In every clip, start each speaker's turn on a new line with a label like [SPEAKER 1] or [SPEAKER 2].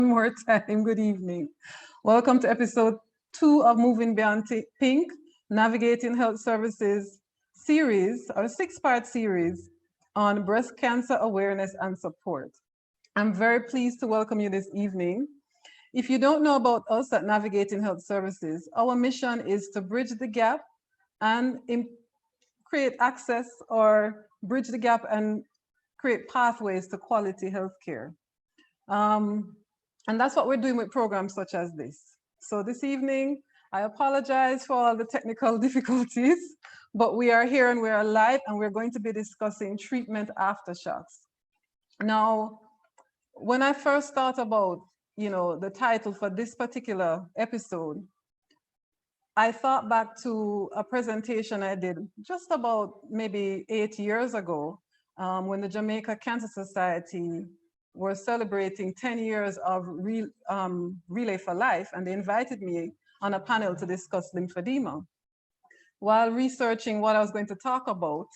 [SPEAKER 1] More time, good evening. Welcome to episode 2 of Moving Beyond Pink, Navigating Health Services series, or 6-part series on breast cancer awareness and support. I'm very pleased to welcome you this evening. If you don't know about us at Navigating Health Services, our mission is to bridge the gap and create access or bridge the gap and create pathways to quality healthcare. And that's what we're doing with programs such as this. So this evening, I apologize for all the technical difficulties, but we are here and we are live and we're going to be discussing treatment aftershocks. Now, when I first thought about, the title for this particular episode, I thought back to a presentation I did just about maybe 8 years ago when the Jamaica Cancer Society were celebrating 10 years of Relay for Life, and they invited me on a panel to discuss lymphedema. While researching what I was going to talk about,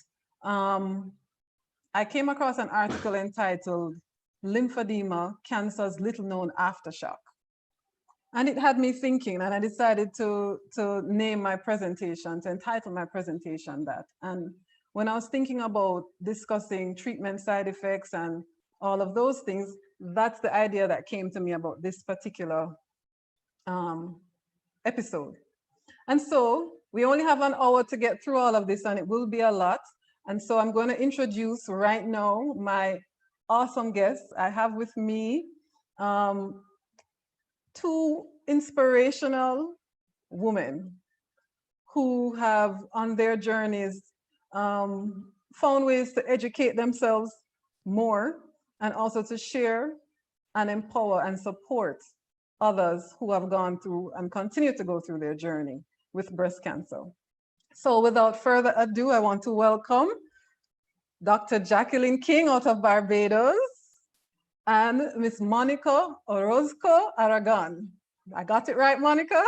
[SPEAKER 1] I came across an article entitled Lymphedema, Cancer's Little Known Aftershock. And it had me thinking, and I decided to name my presentation, to entitle my presentation that. And when I was thinking about discussing treatment side effects and all of those things, that's the idea that came to me about this particular episode. And so we only have an hour to get through all of this, and it will be a lot. And so I'm going to introduce right now my awesome guests. I have with me two inspirational women who have on their journeys found ways to educate themselves more and also to share and empower and support others who have gone through and continue to go through their journey with breast cancer. So without further ado, I want to welcome Dr. Jacqueline King out of Barbados and Miss Monica Orozco Aragon. I got it right, Monica?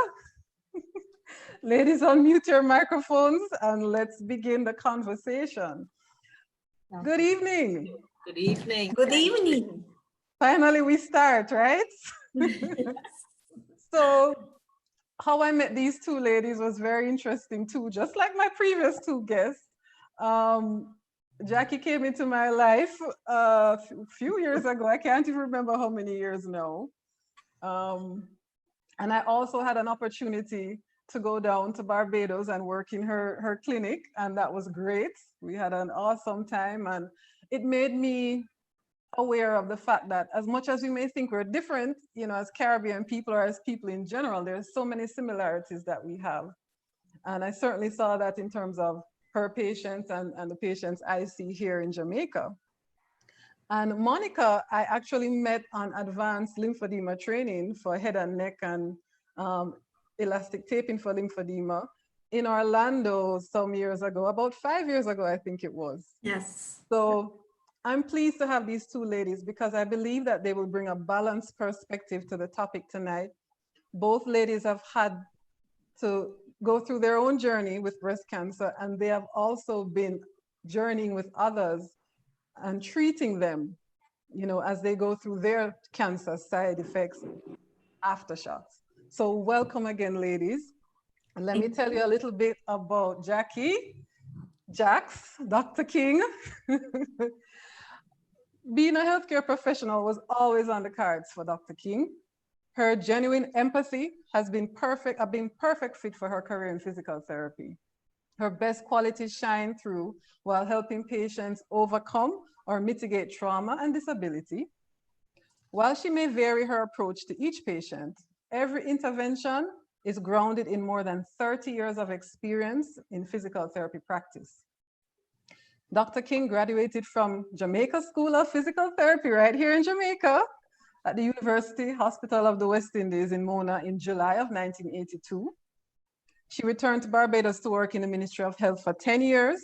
[SPEAKER 1] Ladies, unmute your microphones and let's begin the conversation. Good evening.
[SPEAKER 2] Good evening.
[SPEAKER 3] Good evening.
[SPEAKER 1] Finally, we start, right? So how I met these two ladies was very interesting too, just like my previous two guests. Jackie came into my life a few years ago. I can't even remember how many years now. And I also had an opportunity to go down to Barbados and work in her clinic, and that was great. We had an awesome time, and it made me aware of the fact that as much as we may think we're different, as Caribbean people or as people in general, there's so many similarities that we have. And I certainly saw that in terms of her patients and the patients I see here in Jamaica. And Monica, I actually met on advanced lymphedema training for head and neck and elastic taping for lymphedema in Orlando some years ago, about 5 years ago, I think it was.
[SPEAKER 3] Yes.
[SPEAKER 1] So I'm pleased to have these two ladies because I believe that they will bring a balanced perspective to the topic tonight. Both ladies have had to go through their own journey with breast cancer, and they have also been journeying with others and treating them, as they go through their cancer side effects, aftershocks. So welcome again, ladies. And let me tell you a little bit about Jackie, Jax, Dr. King. Being a healthcare professional was always on the cards for Dr. King. Her genuine empathy has been perfect fit for her career in physical therapy. Her best qualities shine through while helping patients overcome or mitigate trauma and disability. While she may vary her approach to each patient, every intervention is grounded in more than 30 years of experience in physical therapy practice. Dr. King graduated from Jamaica School of Physical Therapy right here in Jamaica at the University Hospital of the West Indies in Mona in July of 1982. She returned to Barbados to work in the Ministry of Health for 10 years.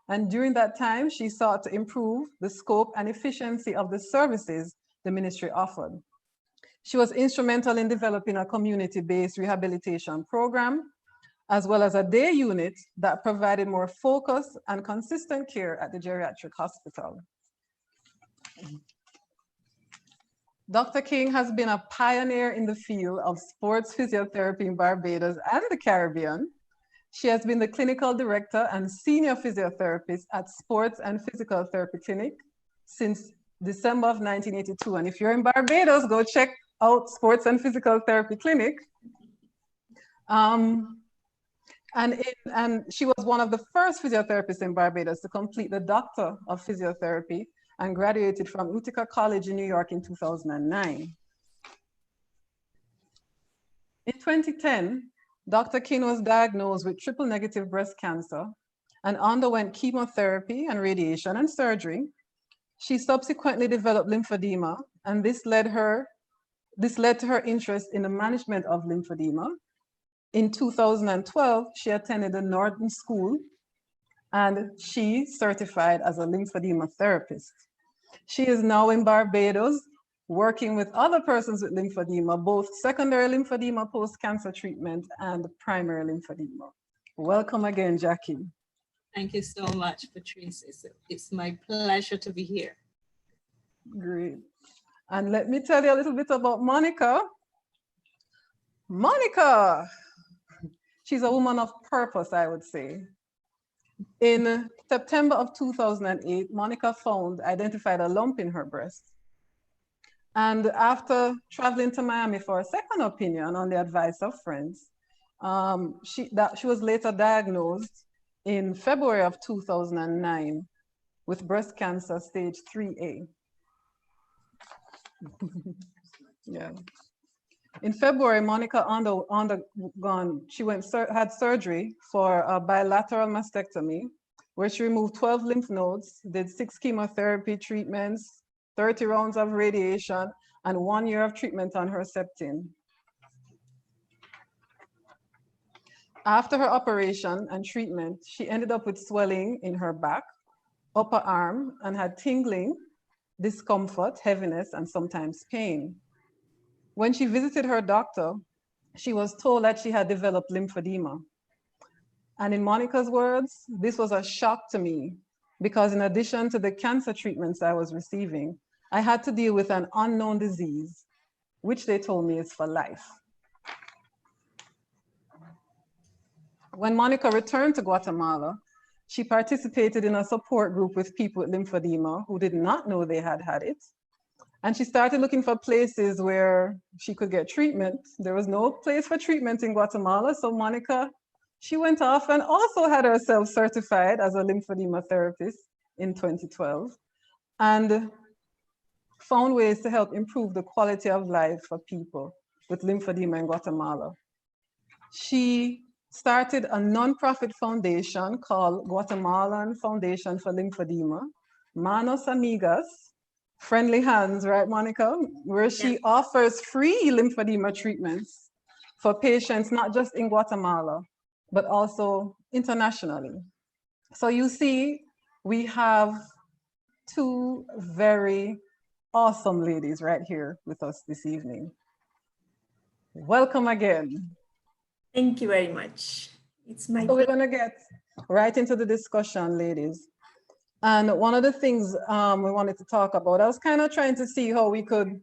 [SPEAKER 1] And during that time, she sought to improve the scope and efficiency of the services the ministry offered. She was instrumental in developing a community-based rehabilitation program, as well as a day unit that provided more focused and consistent care at the geriatric hospital. Dr. King has been a pioneer in the field of sports physiotherapy in Barbados and the Caribbean. She has been the clinical director and senior physiotherapist at Sports and Physical Therapy Clinic since December of 1982. And if you're in Barbados, go check out Sports and Physical Therapy Clinic. And she was one of the first physiotherapists in Barbados to complete the Doctor of Physiotherapy and graduated from Utica College in New York in 2009. In 2010, Dr. King was diagnosed with triple negative breast cancer and underwent chemotherapy and radiation and surgery. She subsequently developed lymphedema, and this led to her interest in the management of lymphedema. In 2012, she attended the Norton School and she certified as a lymphedema therapist. She is now in Barbados working with other persons with lymphedema, both secondary lymphedema post-cancer treatment and primary lymphedema. Welcome again, Jackie.
[SPEAKER 2] Thank you so much, Patrice. It's my pleasure to be here.
[SPEAKER 1] Great. And let me tell you a little bit about Monica. Monica, she's a woman of purpose, I would say. In September of 2008, Monica identified a lump in her breast. And after traveling to Miami for a second opinion on the advice of friends, she was later diagnosed in February of 2009 with breast cancer stage 3A. Yeah. In February, Monica had surgery for a bilateral mastectomy, where she removed 12 lymph nodes, did 6 chemotherapy treatments, 30 rounds of radiation, and 1 year of treatment on Herceptin. After her operation and treatment, she ended up with swelling in her back, upper arm, and had tingling, discomfort, heaviness, and sometimes pain. When she visited her doctor, she was told that she had developed lymphedema. And in Monica's words, this was a shock to me because in addition to the cancer treatments I was receiving, I had to deal with an unknown disease, which they told me is for life. When Monica returned to Guatemala, she participated in a support group with people with lymphedema who did not know they had it. And she started looking for places where she could get treatment. There was no place for treatment in Guatemala. So Monica, she went off and also had herself certified as a lymphedema therapist in 2012 and found ways to help improve the quality of life for people with lymphedema in Guatemala. She started a nonprofit foundation called Guatemalan Foundation for Lymphedema, Manos Amigas, Friendly Hands, right, Monica? Where she offers free lymphedema treatments for patients, not just in Guatemala, but also internationally. So you see, we have two very awesome ladies right here with us this evening. Welcome again.
[SPEAKER 3] Thank you very much. It's my
[SPEAKER 1] So we're going to get right into the discussion, ladies. And one of the things we wanted to talk about, I was kind of trying to see how we could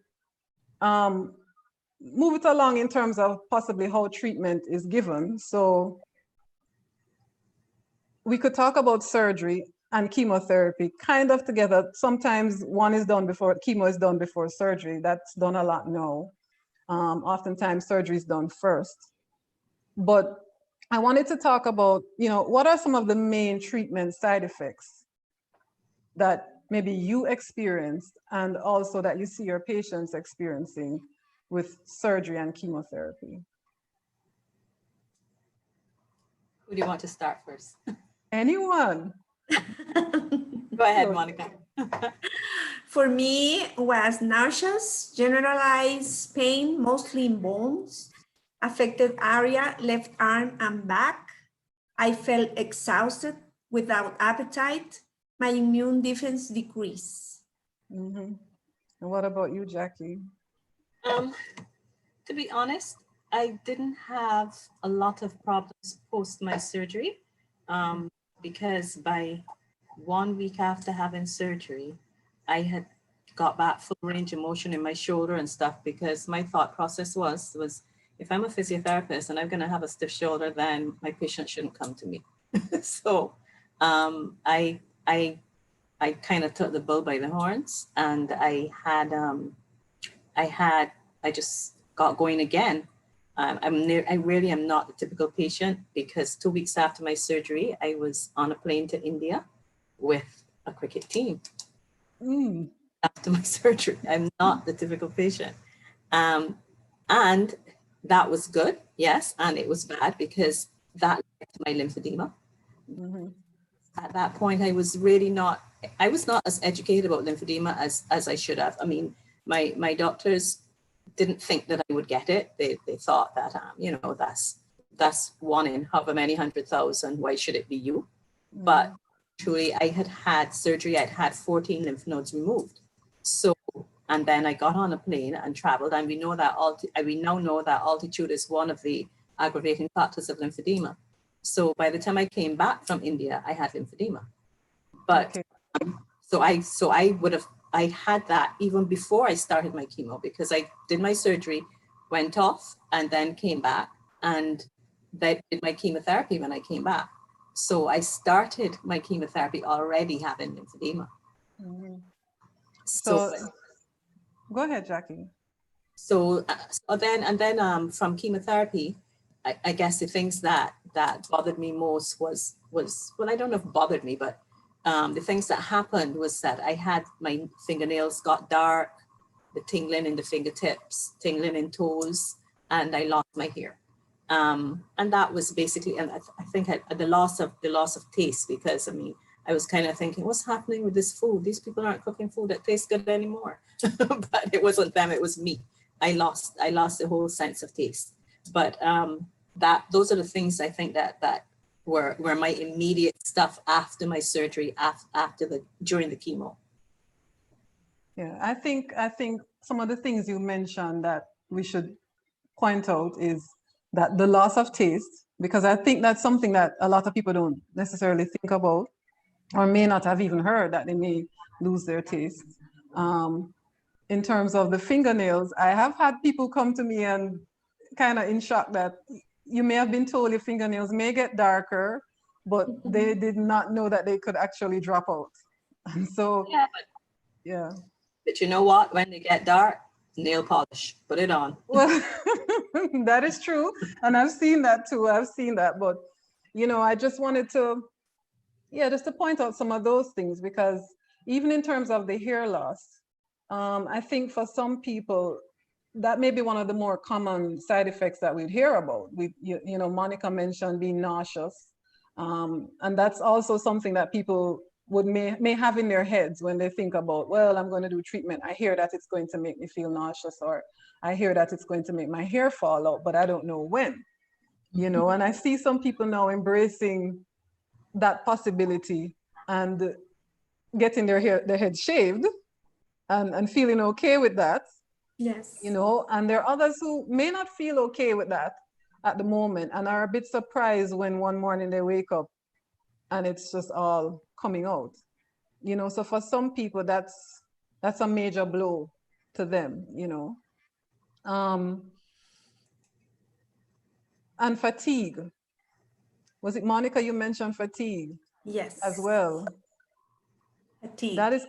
[SPEAKER 1] move it along in terms of possibly how treatment is given. So we could talk about surgery and chemotherapy kind of together. Sometimes one is done before, chemo is done before surgery. That's done a lot now. Oftentimes surgery is done first. But I wanted to talk about, what are some of the main treatment side effects that maybe you experienced and also that you see your patients experiencing with surgery and chemotherapy?
[SPEAKER 2] Who do you want to start first?
[SPEAKER 1] Anyone.
[SPEAKER 2] Go ahead, Monica.
[SPEAKER 3] For me, was nauseous, generalized pain, mostly in bones, affected area, left arm and back. I felt exhausted, without appetite. My immune defense decreased.
[SPEAKER 1] Mm-hmm. And what about you, Jackie?
[SPEAKER 2] To be honest, I didn't have a lot of problems post my surgery because by 1 week after having surgery, I had got back full range of motion in my shoulder and stuff, because my thought process was if I'm a physiotherapist and I'm going to have a stiff shoulder, then my patient shouldn't come to me. So I kind of took the bull by the horns, and I just got going again. I really am not the typical patient, because 2 weeks after my surgery, I was on a plane to India with a cricket team. After my surgery, I'm not the typical patient. And that was good, yes, and it was bad because that led to my lymphedema. At that point, I was not as educated about lymphedema as I should have. I mean, my doctors didn't think that I would get it. They thought that, that's one in however many 100,000. Why should it be you? But truly, I had surgery. I'd had 14 lymph nodes removed. So, and then I got on a plane and traveled. And we now know that altitude is one of the aggravating factors of lymphedema. So by the time I came back from India, I had lymphedema. But I had that even before I started my chemo, because I did my surgery, went off, and then came back, and then did my chemotherapy when I came back. So I started my chemotherapy already having lymphedema.
[SPEAKER 1] So go ahead, Jackie.
[SPEAKER 2] So then from chemotherapy, I guess the things that bothered me most was well, I don't know if it bothered me, but the things that happened was that I had my fingernails got dark, the tingling in the fingertips, tingling in toes, and I lost my hair. And that was basically, and I think the loss of taste, because I mean, I was kind of thinking, what's happening with this food? These people aren't cooking food that tastes good anymore. But it wasn't them, it was me. I lost the whole sense of taste. But those are the things I think that were my immediate stuff after my surgery, during the chemo.
[SPEAKER 1] Yeah, I think some of the things you mentioned that we should point out is that the loss of taste, because I think that's something that a lot of people don't necessarily think about, or may not have even heard, that they may lose their taste. In terms of the fingernails, I have had people come to me and kind of in shock that you may have been told your fingernails may get darker, but they did not know that they could actually drop out. And so, yeah.
[SPEAKER 2] But you know what? When they get dark, nail polish, put it on.
[SPEAKER 1] Well, that is true. And I've seen that too. I've seen that. But, I just wanted to, just to point out some of those things, because even in terms of the hair loss, I think for some people, that may be one of the more common side effects that we'd hear about. Monica mentioned being nauseous. And that's also something that people may have in their heads when they think about, well, I'm going to do treatment. I hear that it's going to make me feel nauseous, or I hear that it's going to make my hair fall out, but I don't know when, and I see some people now embracing that possibility and getting their head shaved and feeling okay with that.
[SPEAKER 3] Yes.
[SPEAKER 1] And there are others who may not feel okay with that at the moment and are a bit surprised when one morning they wake up and it's just all coming out. So for some people, that's a major blow to them, and fatigue. Was it Monica, you mentioned fatigue?
[SPEAKER 3] Yes.
[SPEAKER 1] As well.
[SPEAKER 3] Fatigue.
[SPEAKER 1] That is.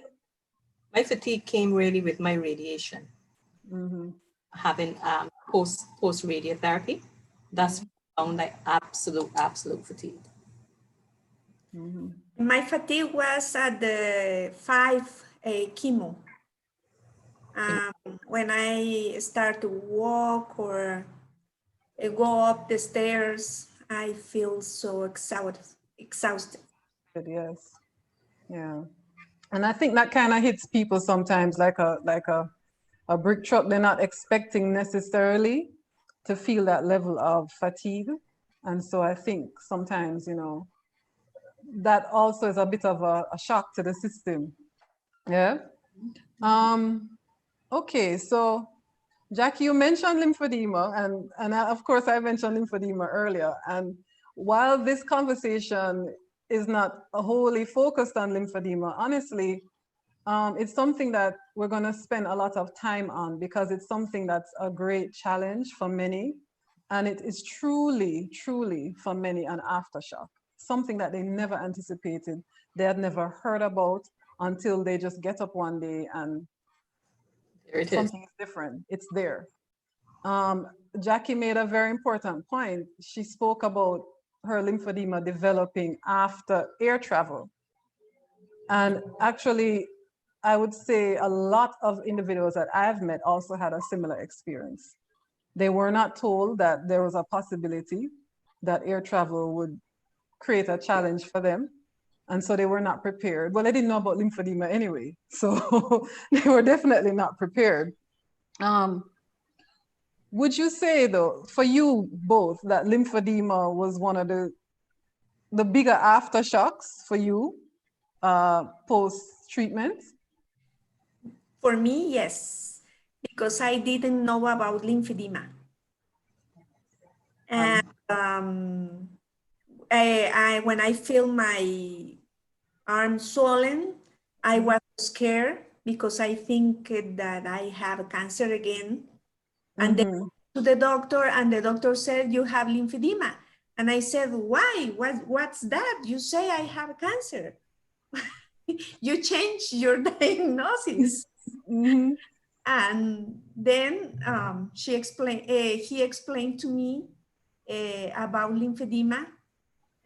[SPEAKER 2] My fatigue came really with my radiation. Having post radiotherapy, that's found like absolute fatigue.
[SPEAKER 3] My fatigue was at the 5 chemo. When I start to walk or go up the stairs, I feel so exhausted.
[SPEAKER 1] Yes. Yeah. And I think that kind of hits people sometimes like a brick truck. They're not expecting necessarily to feel that level of fatigue. And so I think sometimes, that also is a bit of a shock to the system. Yeah. Okay, so Jackie, you mentioned lymphedema, and of course I mentioned lymphedema earlier. And while this conversation is not wholly focused on lymphedema, honestly, It's something that we're going to spend a lot of time on because it's something that's a great challenge for many. And it is truly, truly for many an aftershock, something that they never anticipated, they had never heard about until they just get up one day and
[SPEAKER 2] There it is.
[SPEAKER 1] something is different. It's there. Jackie made a very important point. She spoke about her lymphedema developing after air travel. And actually, I would say a lot of individuals that I've met also had a similar experience. They were not told that there was a possibility that air travel would create a challenge for them. And so they were not prepared. Well, they didn't know about lymphedema anyway. So they were definitely not prepared. Would you say though, for you both, that lymphedema was one of the bigger aftershocks for you post-treatment?
[SPEAKER 3] For me, yes, because I didn't know about lymphedema. And when I feel my arm swollen, I was scared because I think that I have cancer again. And then to the doctor, and the doctor said, you have lymphedema. And I said, why? What's that? You say I have cancer. You changed your diagnosis. And then he explained to me about lymphedema,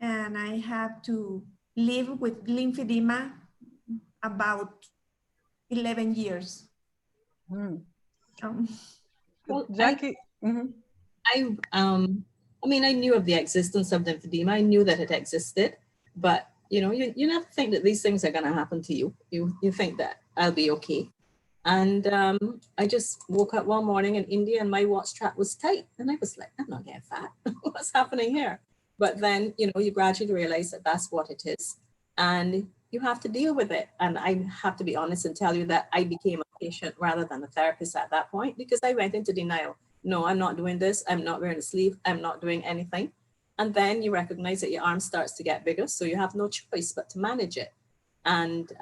[SPEAKER 3] and I have to live with lymphedema about 11 years.
[SPEAKER 2] Well,
[SPEAKER 1] Jackie?
[SPEAKER 2] I mean, I knew of the existence of lymphedema. I knew that it existed, but you know, you never think that these things are going to happen to you. You think that I'll be okay. And I just woke up one morning in India and my watch strap was tight. And I was like, I'm not getting fat. What's happening here? But then, you know, you gradually realize that that's what it is. And you have to deal with it. And I have to be honest and tell you that I became a patient rather than a therapist at that point, because I went into denial. No, I'm not doing this. I'm not wearing a sleeve. I'm not doing anything. And then you recognize that your arm starts to get bigger. So you have no choice but to manage it. And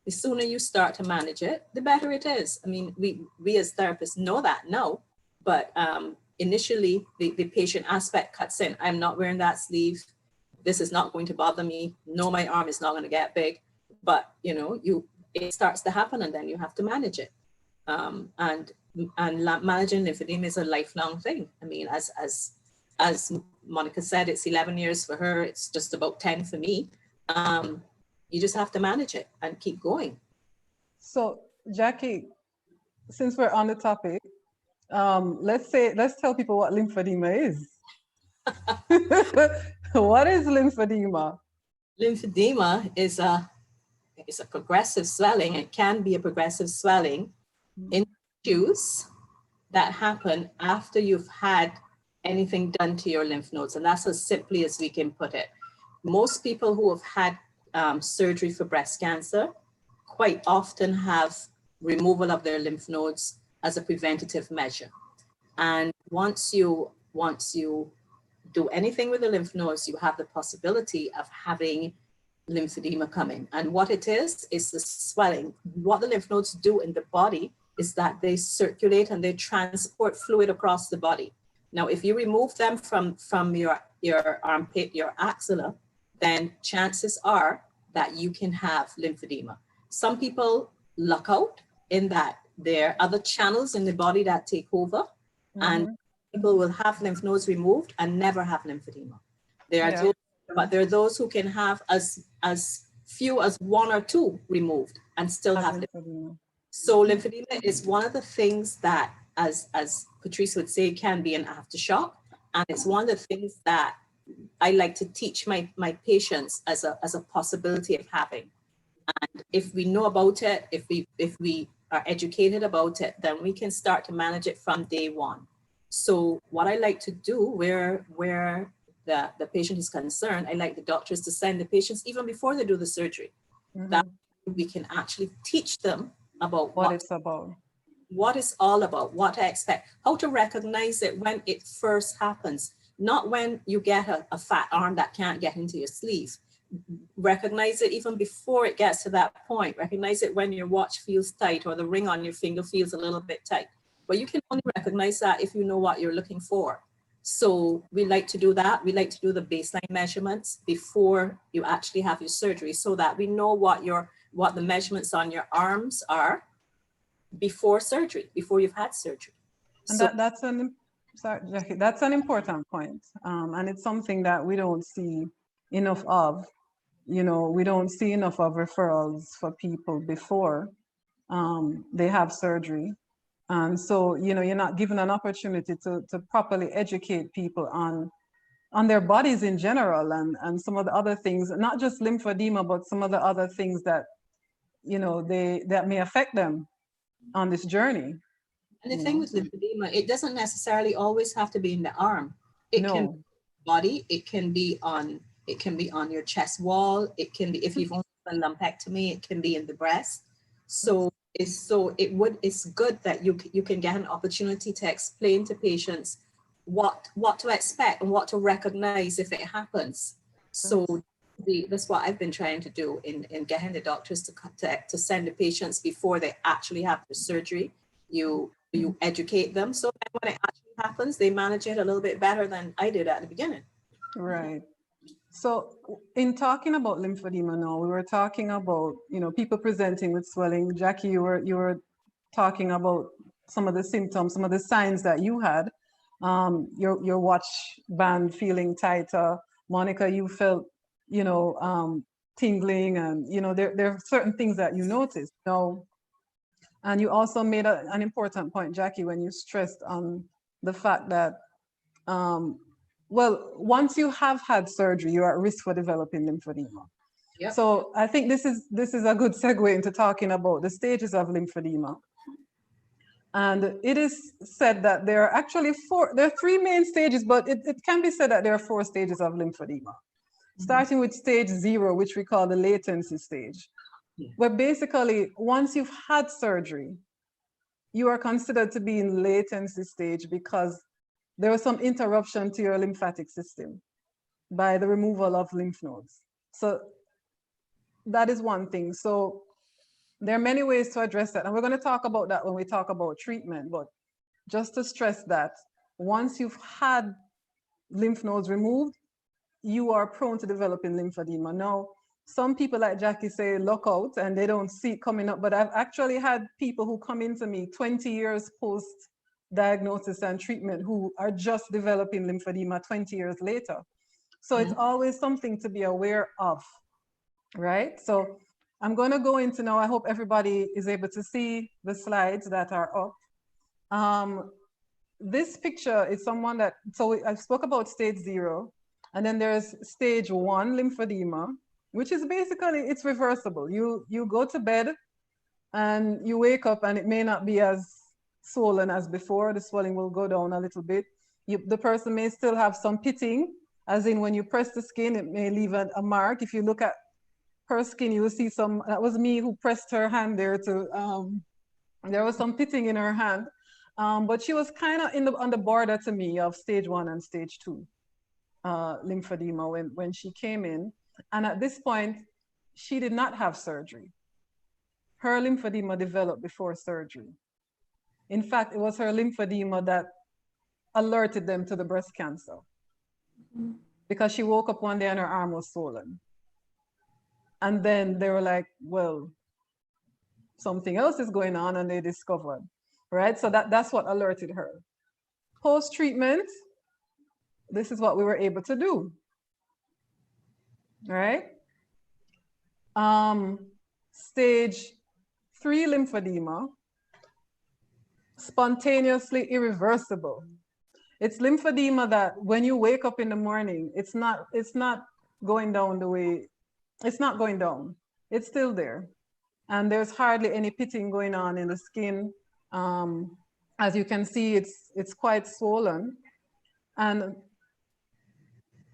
[SPEAKER 2] the sooner you start to manage it, the better it is. I mean, we as therapists know that now, but initially the patient aspect cuts in. I'm not wearing that sleeve. This is not going to bother me. No, my arm is not going to get big, but you know, it starts to happen and then you have to manage it. And managing lymphedema is a lifelong thing. I mean, as Monica said, it's 11 years for her. It's just about 10 for me. You just have to manage it and keep going. So
[SPEAKER 1] Jackie, since we're on the topic, let's tell people what lymphedema is. What is lymphedema?
[SPEAKER 2] Lymphedema is a progressive swelling. It can be a progressive swelling in tissues that happen after you've had anything done to your lymph nodes. And that's as simply as we can put it. Most people who have had surgery for breast cancer quite often have removal of their lymph nodes as a preventative measure. And once you do anything with the lymph nodes, you have the possibility of having lymphedema coming. And what it is the swelling. What the lymph nodes do in the body is that they circulate and they transport fluid across the body. Now, if you remove them from your armpit, your axilla, then chances are that you can have lymphedema. Some people luck out in that there are other channels in the body that take over, and people will have lymph nodes removed and never have lymphedema. But there are those who can have as few as 1 or 2 removed and still have lymphedema. So lymphedema is one of the things that, as Patrice would say, can be an aftershock. And it's one of the things that I like to teach my patients as a possibility of having. And if we know about it, if we are educated about it, then we can start to manage it from day one. So what I like to do where the patient is concerned, I like the doctors to send the patients even before they do the surgery. That we can actually teach them about what it's about, what it's all about, what to expect, how to recognize it when it first happens, not when you get a fat arm that can't get into your sleeve, recognize it even before it gets to that point. Recognize it when your watch feels tight or the ring on your finger feels a little bit tight. But you can only recognize that if you know what you're looking for. So we like to do that. We like to do the baseline measurements before you actually have your surgery, so that we know what the measurements on your arms are before surgery, before you've had surgery.
[SPEAKER 1] And
[SPEAKER 2] so,
[SPEAKER 1] sorry, Jackie, that's an important point. And it's something that we don't see enough of. You know, we don't see enough of referrals for people before they have surgery. And so, you know, you're not given an opportunity to properly educate people on their bodies in general, and some of the other things, not just lymphedema, but some of the other things that, you know, that may affect them on this journey.
[SPEAKER 2] and the thing with lymphedema, it doesn't necessarily always have to be in the arm. It can be body, it can be on your chest wall, it can be, if you've only done lumpectomy, it can be in the breast. So it's good that you can get an opportunity to explain to patients what to expect and what to recognize if it happens. So that's what I've been trying to do in getting the doctors to send the patients before they actually have the surgery. You educate them, so that when it actually happens, they manage it a little bit better than I did at the beginning.
[SPEAKER 1] Right. So in talking about lymphedema now, we were talking about, you know, people presenting with swelling. Jackie, you were talking about some of the symptoms, some of the signs that you had. Your watch band feeling tighter. Monica, you felt, you know, tingling, and, you know, there are certain things that you noticed. Now, and you also made an important point, Jackie, when you stressed on the fact that, well, once you have had surgery, you're at risk for developing lymphedema.
[SPEAKER 2] Yep.
[SPEAKER 1] So I think this is a good segue into talking about the stages of lymphedema. And it is said that there are actually there are three main stages, but it can be said that there are 4 stages of lymphedema. Starting with stage 0, which we call the latency stage, where basically once you've had surgery, you are considered to be in latency stage because there was some interruption to your lymphatic system by the removal of lymph nodes. So that is one thing. So there are many ways to address that. And we're going to talk about that when we talk about treatment. But just to stress that once you've had lymph nodes removed, you are prone to developing lymphedema. Now, some people, like Jackie, say look out and they don't see it coming up. But I've actually had people who come into me 20 years post diagnosis and treatment who are just developing lymphedema 20 years later. So it's always something to be aware of, right? So I'm going to go into now, I hope everybody is able to see the slides that are up. This picture is someone that, so I spoke about stage 0, and then there's stage 1 lymphedema, which is basically, it's reversible. You go to bed and you wake up and it may not be as swollen as before. The swelling will go down a little bit. The person may still have some pitting, as in when you press the skin, it may leave a mark. If you look at her skin, you will see some, that was me who pressed her hand there to, there was some pitting in her hand. But she was kind of on the border to me of stage 1 and stage 2 lymphedema when she came in. And at this point, she did not have surgery. Her lymphedema developed before surgery. In fact, it was her lymphedema that alerted them to the breast cancer, because she woke up one day and her arm was swollen. And then they were like, well, something else is going on, and they discovered, right? So that's what alerted her. Post-treatment, this is what we were able to do, right? Stage 3 lymphedema, spontaneously irreversible. It's lymphedema that when you wake up in the morning, it's not going down the way, it's not going down. It's still there. And there's hardly any pitting going on in the skin. As you can see, it's quite swollen. And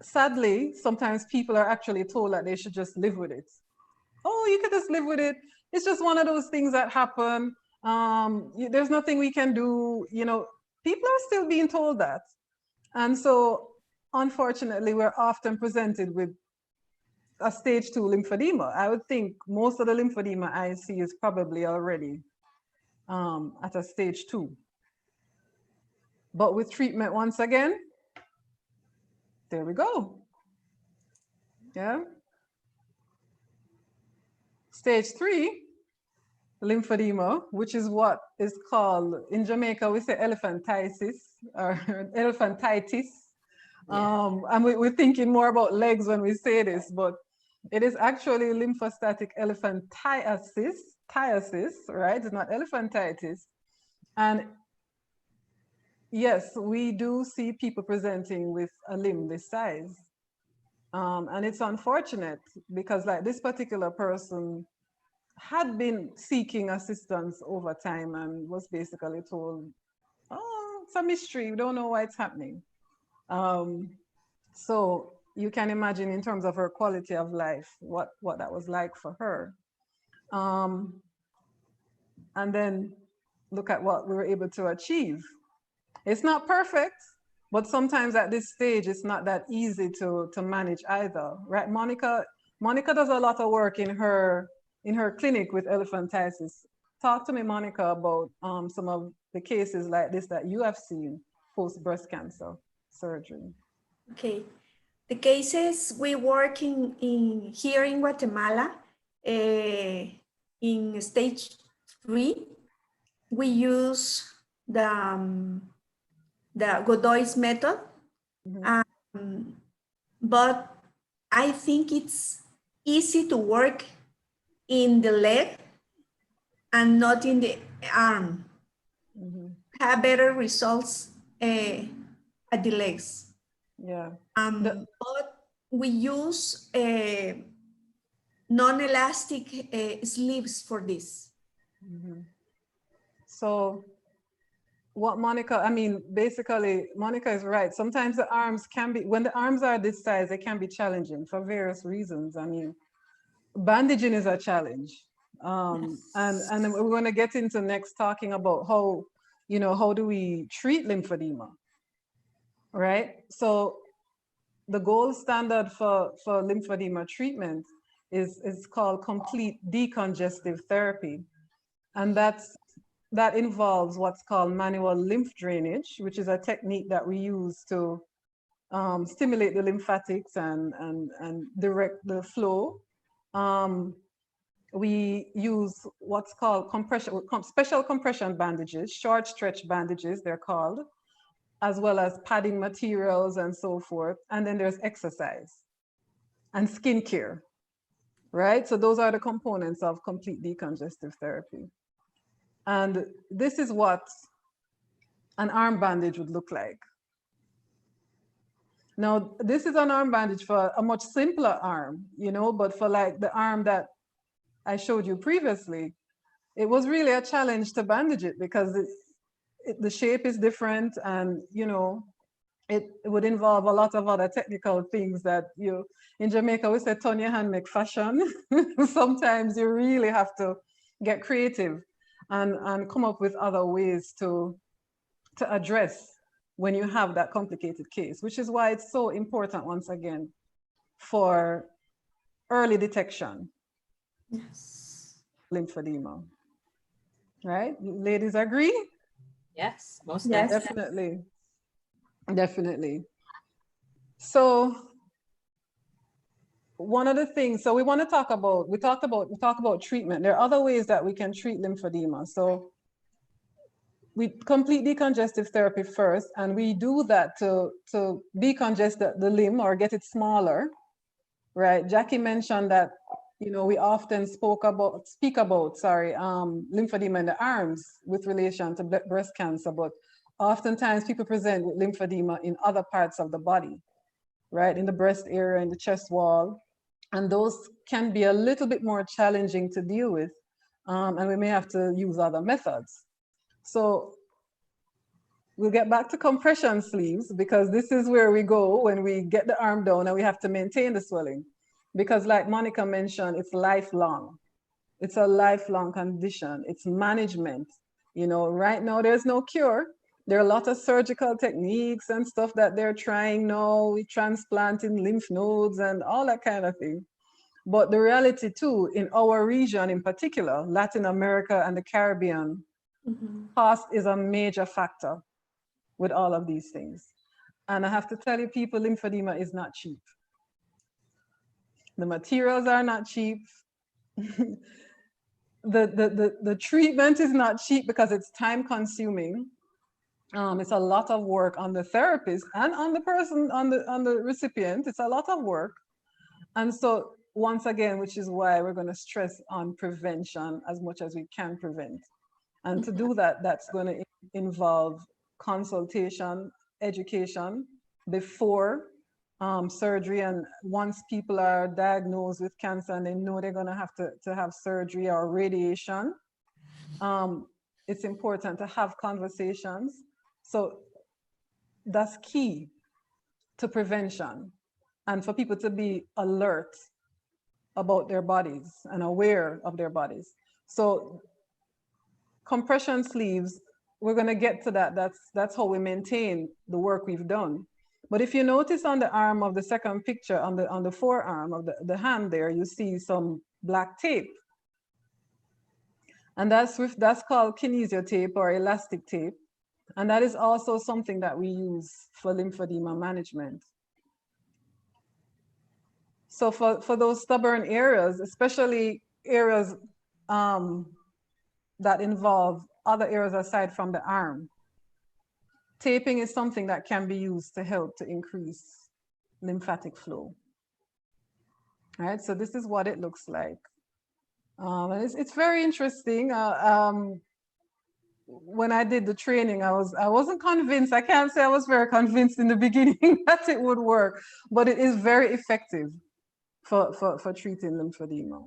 [SPEAKER 1] sadly, sometimes people are actually told that they should just live with it. Oh, you can just live with it. It's just one of those things that happen. There's nothing we can do. You know, people are still being told that. And so, unfortunately, we're often presented with a stage 2 lymphedema. I would think most of the lymphedema I see is probably already at a stage 2. But with treatment, once again, there we go. Yeah. Stage 3, lymphedema, which is what is called, in Jamaica, we say elephantiasis or elephantitis.
[SPEAKER 2] Yeah.
[SPEAKER 1] And we're thinking more about legs when we say this, but it is actually lymphostatic elephantiasis, right? It's not elephantitis. And yes, we do see people presenting with a limb this size. And it's unfortunate because like this particular person had been seeking assistance over time and was basically told, oh, it's a mystery, we don't know why it's happening. So you can imagine in terms of her quality of life, what that was like for her. And then look at what we were able to achieve. It's not perfect, but sometimes at this stage, it's not that easy to manage either, right? Monica does a lot of work in her clinic with elephantiasis. Talk to me, Monica, about some of the cases like this that you have seen post breast cancer surgery.
[SPEAKER 3] Okay, the cases we work in here in Guatemala, in stage 3, we use the Godoy's method, but I think it's easy to work in the leg and not in the arm. Have better results at the legs.
[SPEAKER 1] Yeah.
[SPEAKER 3] But we use non-elastic sleeves for this.
[SPEAKER 1] So what Monica, I mean, basically, Monica is right. Sometimes the arms can be, when the arms are this size, they can be challenging for various reasons. I mean, bandaging is a challenge. And then we're going to get into next talking about how, how do we treat lymphedema, right? So the gold standard for lymphedema treatment is called complete decongestive therapy. And that involves what's called manual lymph drainage, which is a technique that we use to stimulate the lymphatics and direct the flow. We use what's called special compression bandages, short stretch bandages, they're called, as well as padding materials and so forth. And then there's exercise and skincare, right? So those are the components of complete decongestive therapy. And this is what an arm bandage would look like. Now, this is an arm bandage for a much simpler arm, but for like the arm that I showed you previously, it was really a challenge to bandage it because the shape is different and, it would involve a lot of other technical things that in Jamaica, we say, turn your hand, make fashion. Sometimes you really have to get creative and come up with other ways to address when you have that complicated case, which is why it's so important, once again, for early detection.
[SPEAKER 3] Yes.
[SPEAKER 1] Lymphedema. Right? Ladies agree?
[SPEAKER 2] Yes, most
[SPEAKER 3] Yes.
[SPEAKER 2] definitely.
[SPEAKER 1] Definitely. So one of the things, so we want to talk about, we talk about treatment. There are other ways that we can treat lymphedema. So we complete decongestive therapy first, and we do that to decongest the limb or get it smaller, right? Jackie mentioned that, we often speak about lymphedema in the arms with relation to breast cancer, but oftentimes people present with lymphedema in other parts of the body, right? In the breast area, in the chest wall. And those can be a little bit more challenging to deal with. And we may have to use other methods. So we'll get back to compression sleeves because this is where we go when we get the arm down and we have to maintain the swelling. Because like Monica mentioned, it's lifelong. It's a lifelong condition. It's management. Right now there's no cure. There are a lot of surgical techniques and stuff that they're trying now, transplanting lymph nodes and all that kind of thing. But the reality too, in our region in particular, Latin America and the Caribbean, cost is a major factor with all of these things. And I have to tell you, people, lymphedema is not cheap. The materials are not cheap. The treatment is not cheap because it's time consuming. It's a lot of work on the therapist and on the person, on the recipient. It's a lot of work. And so once again, which is why we're going to stress on prevention as much as we can prevent. And to do that, that's going to involve consultation, education before surgery. And once people are diagnosed with cancer and they know they're going to have to have surgery or radiation, it's important to have conversations. So that's key to prevention, and for people to be alert about their bodies and aware of their bodies. So compression sleeves, we're going to get to that. That's how we maintain the work we've done. But if you notice on the arm of the second picture, on the forearm of the hand there, you see some black tape. And that's called kinesio tape or elastic tape. And that is also something that we use for lymphedema management. So for those stubborn areas, especially areas that involve other areas aside from the arm, taping is something that can be used to help to increase lymphatic flow. All right, so this is what it looks like. And it's very interesting. When I did the training, I wasn't convinced. I can't say I was very convinced in the beginning that it would work, but it is very effective for treating lymphedema.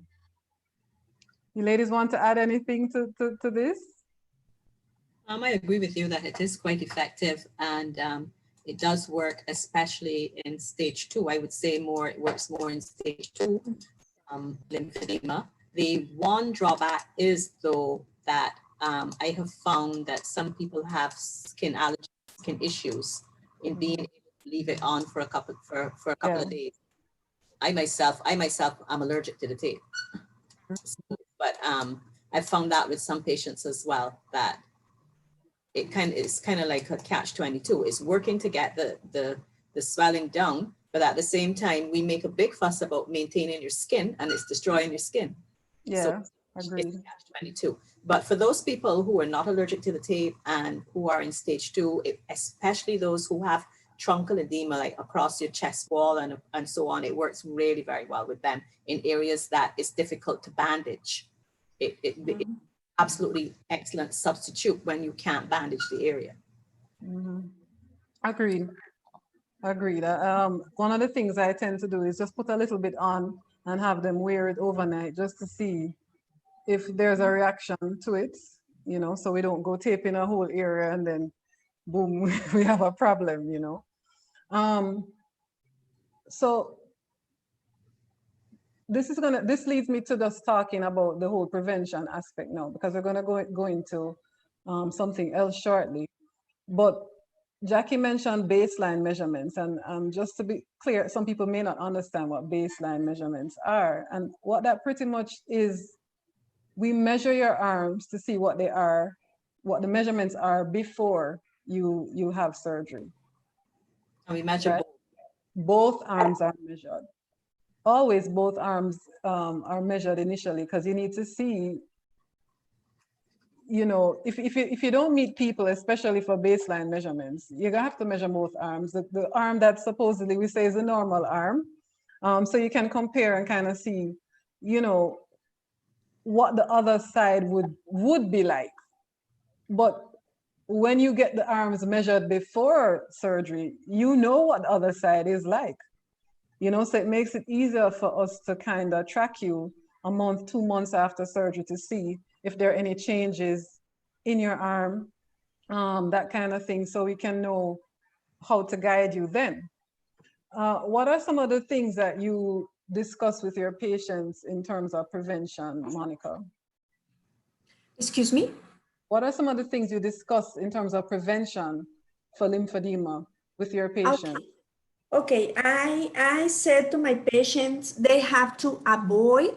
[SPEAKER 1] You ladies want to add anything to this?
[SPEAKER 2] I agree with you that it is quite effective, and it does work, especially in stage 2. I would say it works more in stage 2 lymphedema. The one drawback is, though, that I have found that some people have skin allergies, skin issues in being able to leave it on for a couple of days. I myself am allergic to the tape, but I found that with some patients as well, that it's kind of like a catch-22. It's working to get the swelling down, but at the same time, we make a big fuss about maintaining your skin, and it's destroying your skin.
[SPEAKER 1] Yeah,
[SPEAKER 2] so
[SPEAKER 1] agreed.
[SPEAKER 2] It's catch-22. But for those people who are not allergic to the tape and who are in stage 2, especially those who have truncal edema, like across your chest wall and so on, it works really very well with them in areas that is difficult to bandage. It's absolutely excellent substitute when you can't bandage the area.
[SPEAKER 1] Agreed. One of the things I tend to do is just put a little bit on and have them wear it overnight just to see if there's a reaction to it, you know, so we don't go taping a whole area and then boom, we have a problem, you know. So this leads me to just talking about the whole prevention aspect now, because we're gonna go into something else shortly. But Jackie mentioned baseline measurements, and just to be clear, some people may not understand what baseline measurements are. And what that pretty much is, we measure your arms to see what they are, what the measurements are before you have surgery.
[SPEAKER 2] And we measure
[SPEAKER 1] both arms are measured. Always both arms are measured initially, because you need to see, you know, if you don't meet people, especially for baseline measurements, you're gonna have to measure both arms. The arm that supposedly we say is a normal arm, so you can compare and kind of see, you know, what the other side would be like. But when you get the arms measured before surgery, you know what the other side is like. You know, so it makes it easier for us to kind of track you a month, 2 months after surgery to see if there are any changes in your arm, that kind of thing, so we can know how to guide you then. What are some of the things that you discuss with your patients in terms of prevention, Monica?
[SPEAKER 3] Excuse me?
[SPEAKER 1] What are some of the things you discuss in terms of prevention for lymphedema with your patients?
[SPEAKER 3] Okay. Okay, I said to my patients, they have to avoid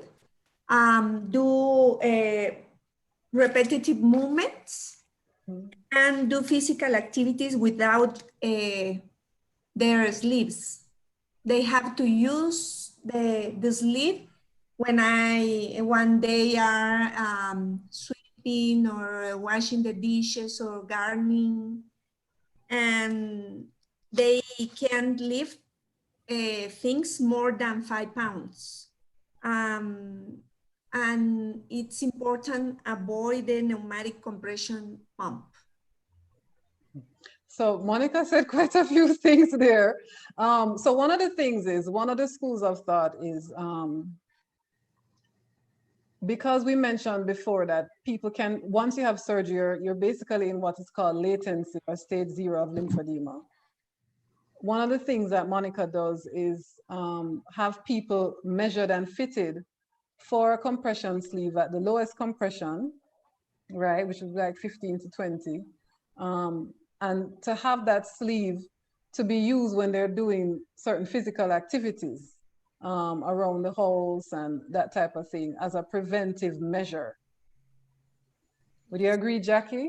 [SPEAKER 3] do repetitive movements and do physical activities without their sleeves. They have to use the sleeve when they are sweeping or washing the dishes or gardening, and they can't lift things more than 5 pounds. And it's important avoid the pneumatic compression pump.
[SPEAKER 1] So Monica said quite a few things there. So one of the things is, one of the schools of thought is, because we mentioned before that people can, once you have surgery, you're basically in what is called latency or stage 0 of lymphedema. One of the things that Monica does is have people measured and fitted for a compression sleeve at the lowest compression, right, which is like 15 to 20. And to have that sleeve to be used when they're doing certain physical activities around the house and that type of thing as a preventive measure. Would you agree, Jackie?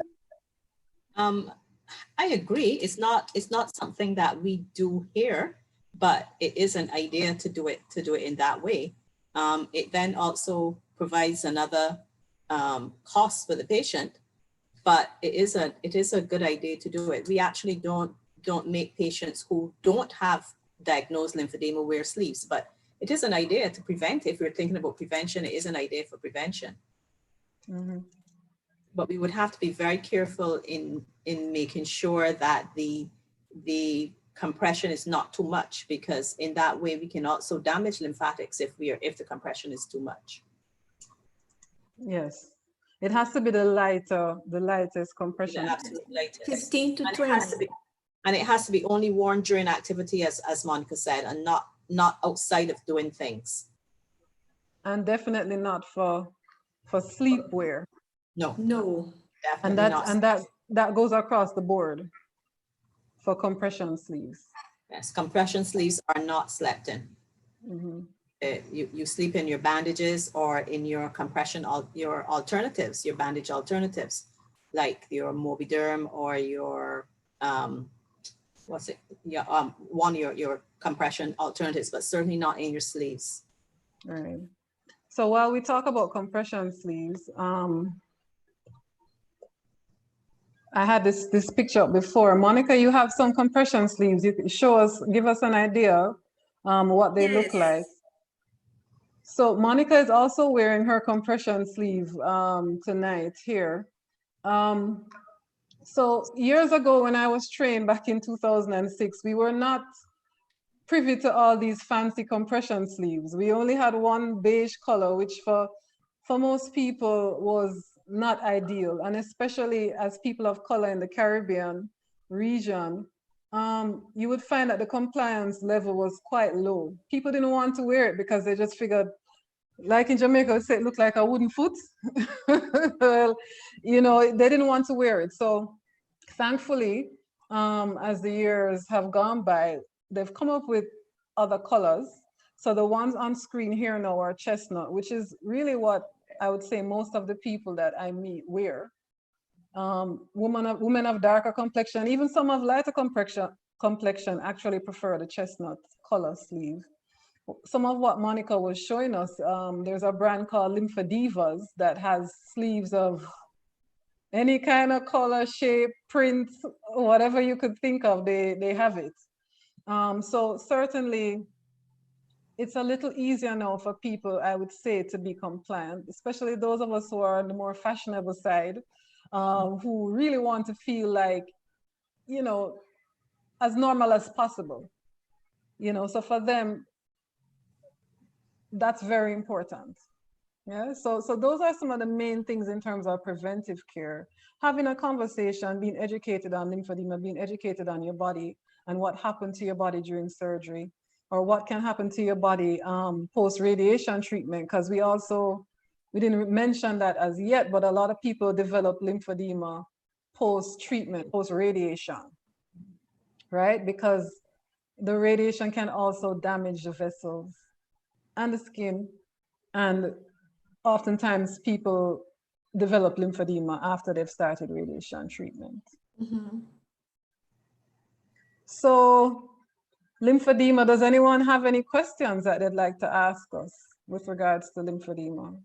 [SPEAKER 2] I agree. It's not something that we do here, but it is an idea to do it in that way. It then also provides another cost for the patient, but it is a good idea to do it. We actually don't make patients who don't have diagnosed lymphedema wear sleeves, but it is an idea to prevent. If we're thinking about prevention, it is an idea for prevention.
[SPEAKER 1] Mm-hmm.
[SPEAKER 2] But we would have to be very careful in making sure that the compression is not too much, because in that way we can also damage lymphatics if the compression is too much.
[SPEAKER 1] Yes, it has to be the lightest compression.
[SPEAKER 2] The absolute lightest.
[SPEAKER 3] 15 to 20.
[SPEAKER 2] And it has to be only worn during activity, as Monica said, and not outside of doing things.
[SPEAKER 1] And definitely not for sleepwear.
[SPEAKER 2] No.
[SPEAKER 1] And that goes across the board for compression sleeves.
[SPEAKER 2] Yes, compression sleeves are not slept in.
[SPEAKER 1] Mm-hmm.
[SPEAKER 2] You sleep in your bandages or in your your alternatives, your bandage alternatives, like your Mobiderm or your your compression alternatives, but certainly not in your sleeves.
[SPEAKER 1] Right. So while we talk about compression sleeves, I had this picture up before. Monica, you have some compression sleeves. You can give us an idea what they look like. So Monica is also wearing her compression sleeve tonight here. So years ago when I was trained back in 2006, we were not privy to all these fancy compression sleeves. We only had one beige color, which for most people was not ideal. And especially as people of color in the Caribbean region, you would find that the compliance level was quite low. People didn't want to wear it because they just figured, like in Jamaica, it looked like a wooden foot. Well, they didn't want to wear it. So thankfully, as the years have gone by, they've come up with other colors. So the ones on screen here now are chestnut, which is really what I would say most of the people that I meet wear. Women of darker complexion, even some of lighter complexion actually prefer the chestnut color sleeve. Some of what Monica was showing us, there's a brand called Lymphedivas that has sleeves of any kind of color, shape, print, whatever you could think of, they have it. So certainly it's a little easier now for people, I would say, to be compliant, especially those of us who are on the more fashionable side, who really want to feel like, as normal as possible. So for them, that's very important. Yeah, so those are some of the main things in terms of preventive care. Having a conversation, being educated on lymphedema, being educated on your body and what happened to your body during surgery, or what can happen to your body post-radiation treatment, because we didn't mention that as yet, but a lot of people develop lymphedema post-treatment, post-radiation, right? Because the radiation can also damage the vessels and the skin. And oftentimes people develop lymphedema after they've started radiation treatment.
[SPEAKER 3] Mhm.
[SPEAKER 1] So lymphedema, does anyone have any questions that they'd like to ask us with regards to lymphedema?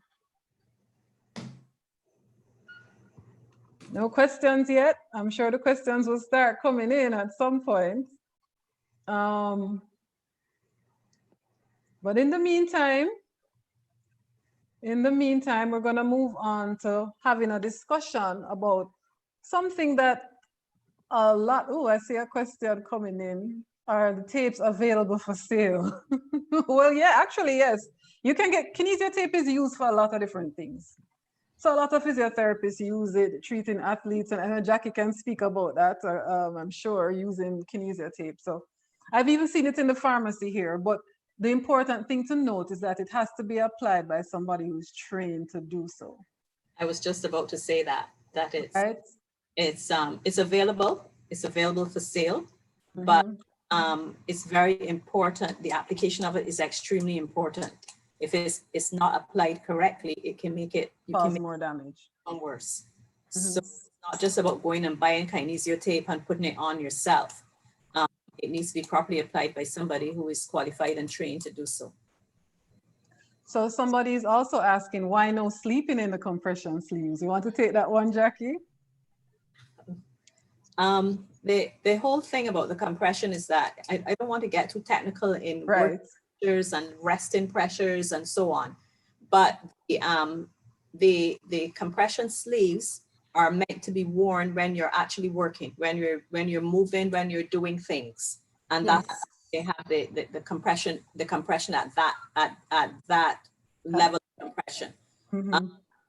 [SPEAKER 1] No questions yet? I'm sure the questions will start coming in at some point. But in the meantime, we're going to move on to having a discussion about something that a lot, oh, I see a question coming in. Are the tapes available for sale? Well, yeah, actually, yes. You can get, kinesio tape is used for a lot of different things. So a lot of physiotherapists use it treating athletes, and I know Jackie can speak about that, I'm sure, using kinesio tape. So I've even seen it in the pharmacy here, but the important thing to note is that it has to be applied by somebody who's trained to do so.
[SPEAKER 2] I was just about to say that
[SPEAKER 1] Right?
[SPEAKER 2] it's available. It's available for sale, but it's very important. The application of it is extremely important. If it's not applied correctly, it can make it
[SPEAKER 1] Cause more damage.
[SPEAKER 2] Worse. So it's not just about going and buying kinesio tape and putting it on yourself. It needs to be properly applied by somebody who is qualified and trained to do so.
[SPEAKER 1] So somebody is also asking, why no sleeping in the compression sleeves? You want to take that one, Jackie?
[SPEAKER 2] The whole thing about the compression is that I don't want to get too technical in work pressures and resting pressures and so on, but the compression sleeves are meant to be worn when you're actually working, when you're moving, when you're doing things, and that's they have the compression at that level of compression.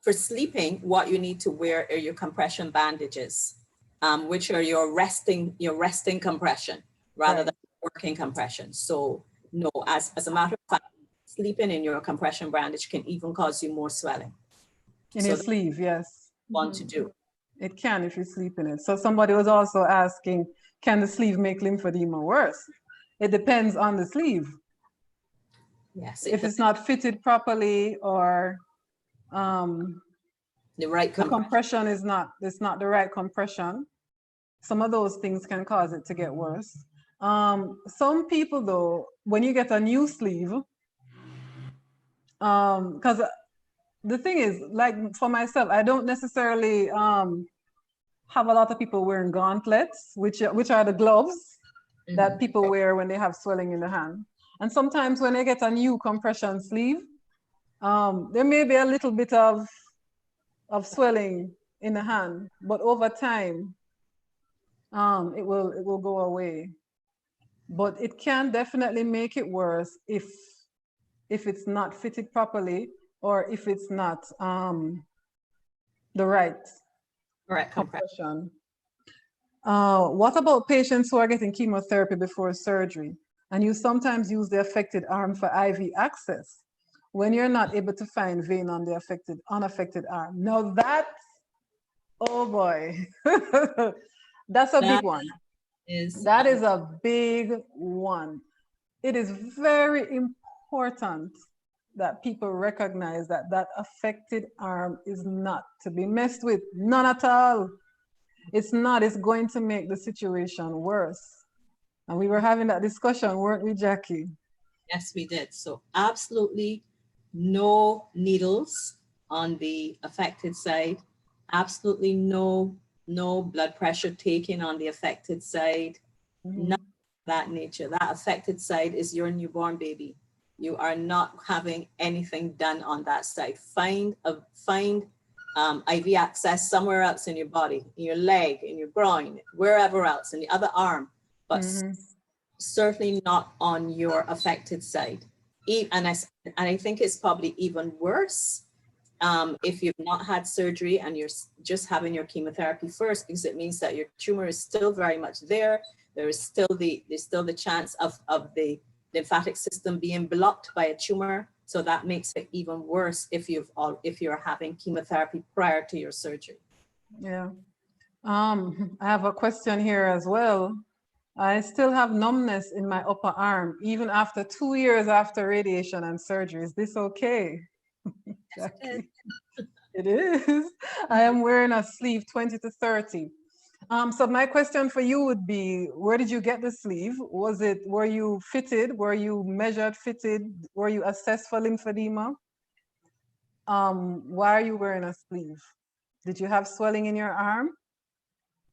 [SPEAKER 2] For sleeping, what you need to wear are your compression bandages, which are your resting compression rather than working compression. So no, as a matter of fact, sleeping in your compression bandage can even cause you more swelling.
[SPEAKER 1] In your sleeve, yes.
[SPEAKER 2] Want to do.
[SPEAKER 1] It can if you sleep in it. So somebody was also asking, can the sleeve make lymphedema worse? It depends on the sleeve.
[SPEAKER 2] Yes.
[SPEAKER 1] If it's not fitted properly, or
[SPEAKER 2] the right
[SPEAKER 1] compression is not, it's not the right compression, some of those things can cause it to get worse. Some people though, when you get a new sleeve, because the thing is, like for myself, I don't necessarily have a lot of people wearing gauntlets, which are the gloves that people wear when they have swelling in the hand. And sometimes when they get a new compression sleeve, there may be a little bit of swelling in the hand, but over time, it will go away. But it can definitely make it worse if it's not fitted properly, or if it's not the right compression. What about patients who are getting chemotherapy before surgery, and you sometimes use the affected arm for IV access when you're not able to find vein on the unaffected arm? Now that's, oh boy, that's a big one. That is a big one. It is very important that people recognize that that affected arm is not to be messed with, none at all. It's not, it's going to make the situation worse. And we were having that discussion, weren't we, Jackie?
[SPEAKER 2] Yes, we did. So absolutely no needles on the affected side. Absolutely no blood pressure taken on the affected side. None of that nature. That affected side is your newborn baby. You are not having anything done on that side. Find IV access somewhere else in your body, in your leg, in your groin, wherever else, in the other arm, but certainly not on your affected side. And I think it's probably even worse if you've not had surgery and you're just having your chemotherapy first, because it means that your tumor is still very much there. There's still the chance of the lymphatic system being blocked by a tumor. So that makes it even worse if you're having chemotherapy prior to your surgery.
[SPEAKER 1] Yeah. I have a question here as well. I still have numbness in my upper arm, even after 2 years after radiation and surgery. Is this okay? Jackie? It is. I am wearing a sleeve 20 to 30. So my question for you would be, where did you get the sleeve? Were you fitted? Were you measured, fitted? Were you assessed for lymphedema? Why are you wearing a sleeve? Did you have swelling in your arm?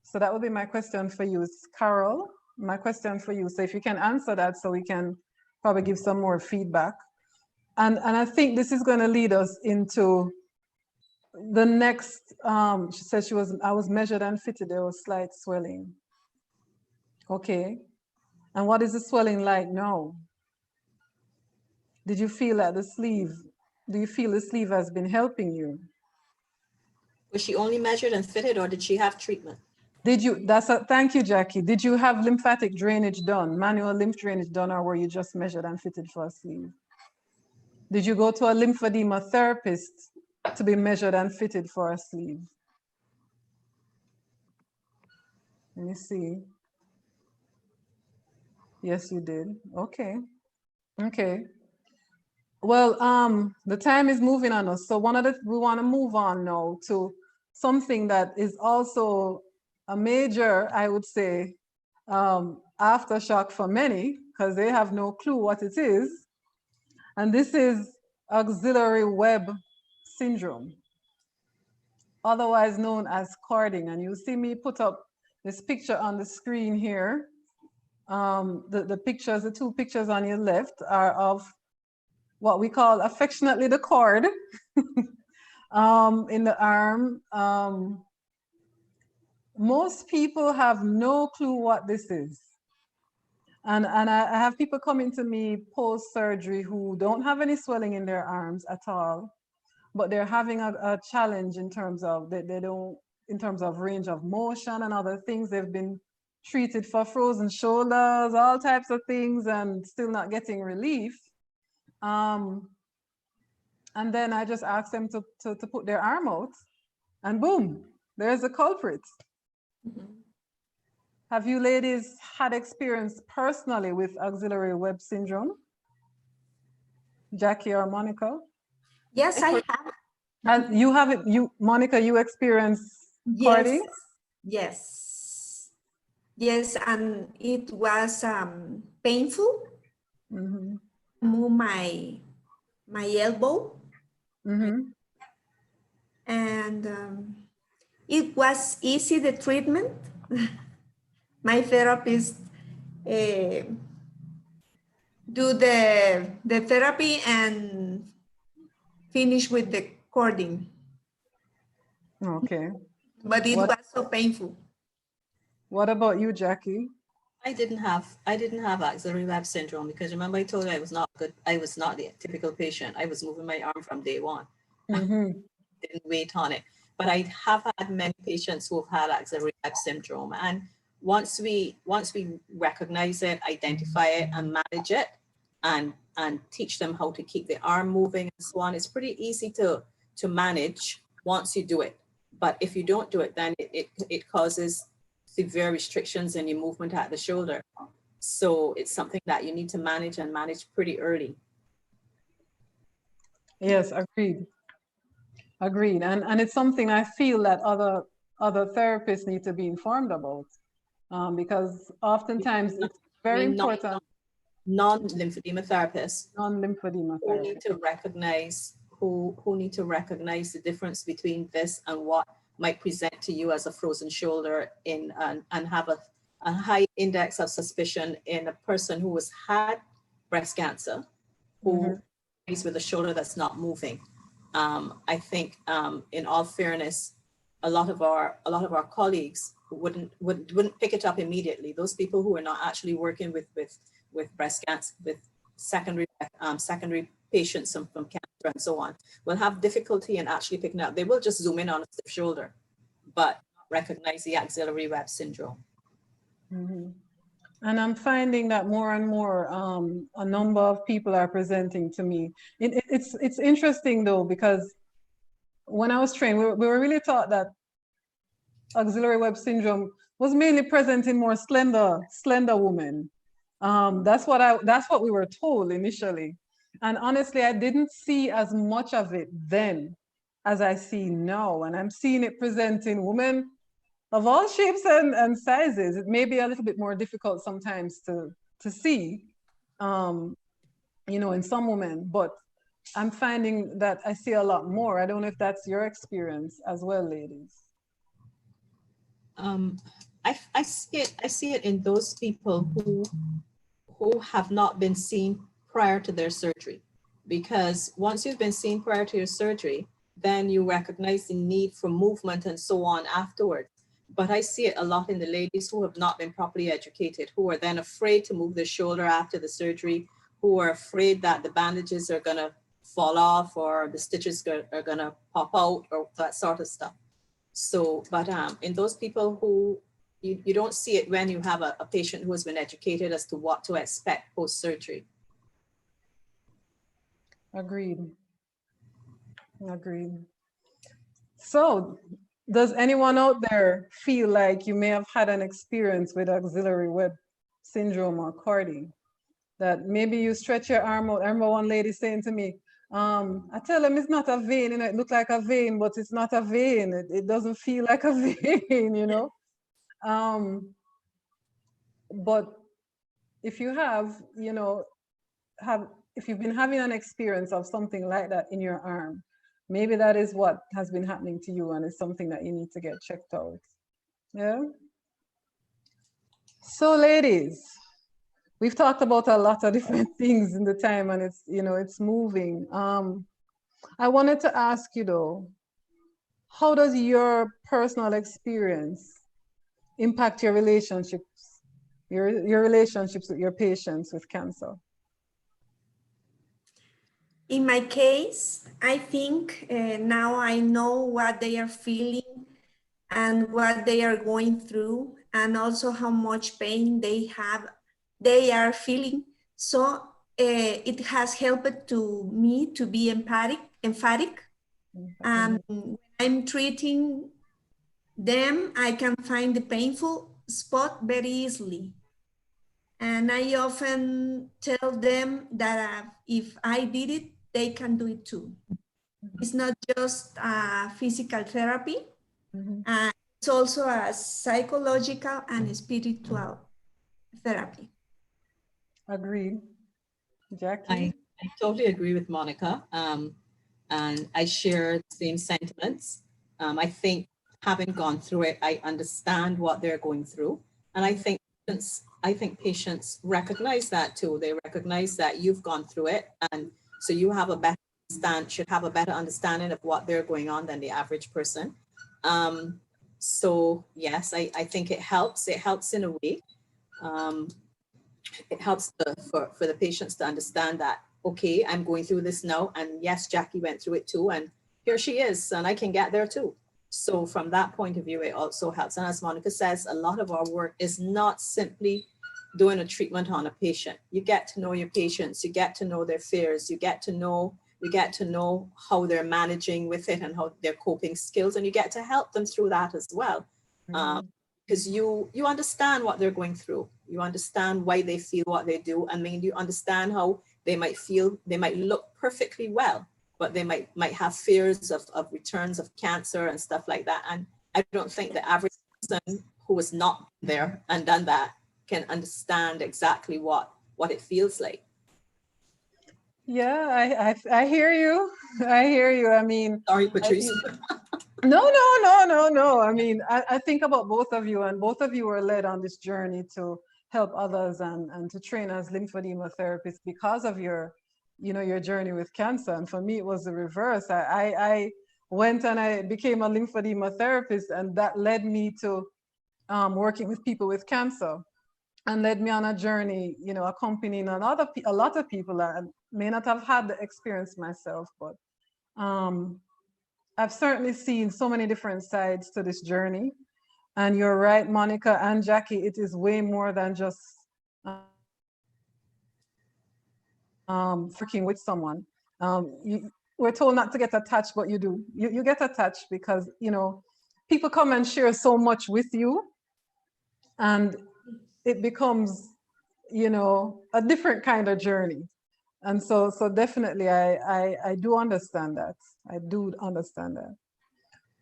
[SPEAKER 1] So that would be my question for you, Carol. My question for you. So if you can answer that, so we can probably give some more feedback. And I think this is going to lead us into the next. She said I was measured and fitted. There was slight swelling. Okay. And what is the swelling like now? Did you feel that the sleeve? Do you feel the sleeve has been helping you?
[SPEAKER 2] Was she only measured and fitted, or did she have treatment?
[SPEAKER 1] Did you, thank you, Jackie. Did you have lymphatic drainage done, manual lymph drainage done, or were you just measured and fitted for a sleeve? Did you go to a lymphedema therapist to be measured and fitted for a sleeve? Let me see. Yes, you did. Okay. Okay. Well, the time is moving on us. So we want to move on now to something that is also a major, I would say, aftershock for many, because they have no clue what it is. And this is axillary web syndrome, otherwise known as cording. And you see me put up this picture on the screen here. The two pictures on your left are of what we call affectionately the cord in the arm. Most people have no clue what this is. And I have people coming to me post-surgery who don't have any swelling in their arms at all, but they're having a challenge in terms of in terms of range of motion and other things. They've been treated for frozen shoulders, all types of things, and still not getting relief. And then I just ask them to put their arm out, and boom, there's a culprit. Mm-hmm. Have you ladies had experience personally with axillary web syndrome? Jackie or Monica?
[SPEAKER 3] Yes, I have.
[SPEAKER 1] And you have it, Monica, you experience cording?
[SPEAKER 3] Yes. Yes, and it was painful. Mm-hmm. Move my elbow. Mm-hmm. And it was easy, the treatment. My therapist do the therapy and finish with the cording.
[SPEAKER 1] Okay.
[SPEAKER 3] But it was so painful.
[SPEAKER 1] What about you, Jackie?
[SPEAKER 2] I didn't have axillary web syndrome, because remember I told you I was not the typical patient. I was moving my arm from day one. Mm-hmm. Didn't wait on it. But I have had many patients who have had axillary web syndrome, and once we recognize it, identify it, and manage it, and teach them how to keep the arm moving and so on, it's pretty easy to manage once you do it. But if you don't do it, then it causes severe restrictions in your movement at the shoulder. So it's something that you need to manage pretty early.
[SPEAKER 1] Yes, agreed. Agreed. And it's something I feel that other therapists need to be informed about, because oftentimes it's very important.
[SPEAKER 2] Non-lymphedema therapists.
[SPEAKER 1] Non-lymphedema therapists.
[SPEAKER 2] Who need to recognize the difference between this and what might present to you as a frozen shoulder and have a high index of suspicion in a person who has had breast cancer, who is with a shoulder that's not moving. I think, in all fairness, a lot of our colleagues wouldn't pick it up immediately. Those people who are not actually working with breast cancer, with secondary patients from cancer and so on, will have difficulty in actually picking up. They will just zoom in on a stiff shoulder, but recognize the axillary web syndrome.
[SPEAKER 1] Mm-hmm. And I'm finding that more and more, a number of people are presenting to me. It's interesting though, because when I was trained, we were really taught that axillary web syndrome was mainly present in more slender women. That's what we were told initially. And honestly, I didn't see as much of it then as I see now. And I'm seeing it present in women of all shapes and sizes. It may be a little bit more difficult sometimes to see, in some women, but I'm finding that I see a lot more. I don't know if that's your experience as well, ladies.
[SPEAKER 2] I see it in those people who have not been seen prior to their surgery, because once you've been seen prior to your surgery, then you recognize the need for movement and so on afterwards. But I see it a lot in the ladies who have not been properly educated, who are then afraid to move their shoulder after the surgery, who are afraid that the bandages are gonna fall off or the stitches are gonna pop out or that sort of stuff. So, but in those people who you don't see it when you have a patient who has been educated as to what to expect post-surgery.
[SPEAKER 1] Agreed. Agreed. So, does anyone out there feel like you may have had an experience with axillary web syndrome or CORDY? That maybe you stretch your arm out. I remember one lady saying to me, I tell them it's not a vein, it looks like a vein, but it's not a vein. It doesn't feel like a vein, But if you have, if you've been having an experience of something like that in your arm, maybe that is what has been happening to you and it's something that you need to get checked out. Yeah. So ladies, we've talked about a lot of different things in the time and it's moving. I wanted to ask you though, how does your personal experience impact your relationships, your relationships with your patients with cancer?
[SPEAKER 3] In my case, I think now I know what they are feeling and what they are going through, and also how much pain they are feeling. So it has helped to me to be emphatic. And when I'm treating them, I can find the painful spot very easily. And I often tell them that if I did it, they can do it too. It's not just physical therapy. It's also a psychological and spiritual therapy.
[SPEAKER 1] Agreed. Jackie?
[SPEAKER 2] I totally agree with Monica. And I share the same sentiments. I think having gone through it, I understand what they're going through. And I think patients recognize that too. They recognize that you've gone through it. And so you have should have a better understanding of what they're going on than the average person. So yes, I think it helps. It helps in a way. It helps for the patients to understand that, okay, I'm going through this now. And yes, Jackie went through it too. And here she is, and I can get there too. So from that point of view, it also helps. And as Monica says, a lot of our work is not simply doing a treatment on a patient. You get to know your patients, you get to know their fears, we get to know how they're managing with it and how their coping skills, and you get to help them through that as well. Because you understand what they're going through. You understand why they feel what they do. I mean, you understand how they might feel. They might look perfectly well, but they might have fears of returns of cancer and stuff like that. And I don't think the average person who has not there and done that can understand exactly what it feels like.
[SPEAKER 1] Yeah, I hear you. I hear you. I mean,
[SPEAKER 2] Sorry, Patrice.
[SPEAKER 1] No. I mean, I think about both of you, and both of you were led on this journey to help others and to train as lymphedema therapists because of your journey with cancer. And for me, it was the reverse. I went and I became a lymphedema therapist, and that led me to working with people with cancer, and led me on a journey, accompanying a lot of people that may not have had the experience myself, but I've certainly seen so many different sides to this journey. And you're right, Monica and Jackie, it is way more than just working with someone. We're told not to get attached, but you do. You get attached because, people come and share so much with you. and it becomes, you know, a different kind of journey. And so definitely I do understand that. I do understand that.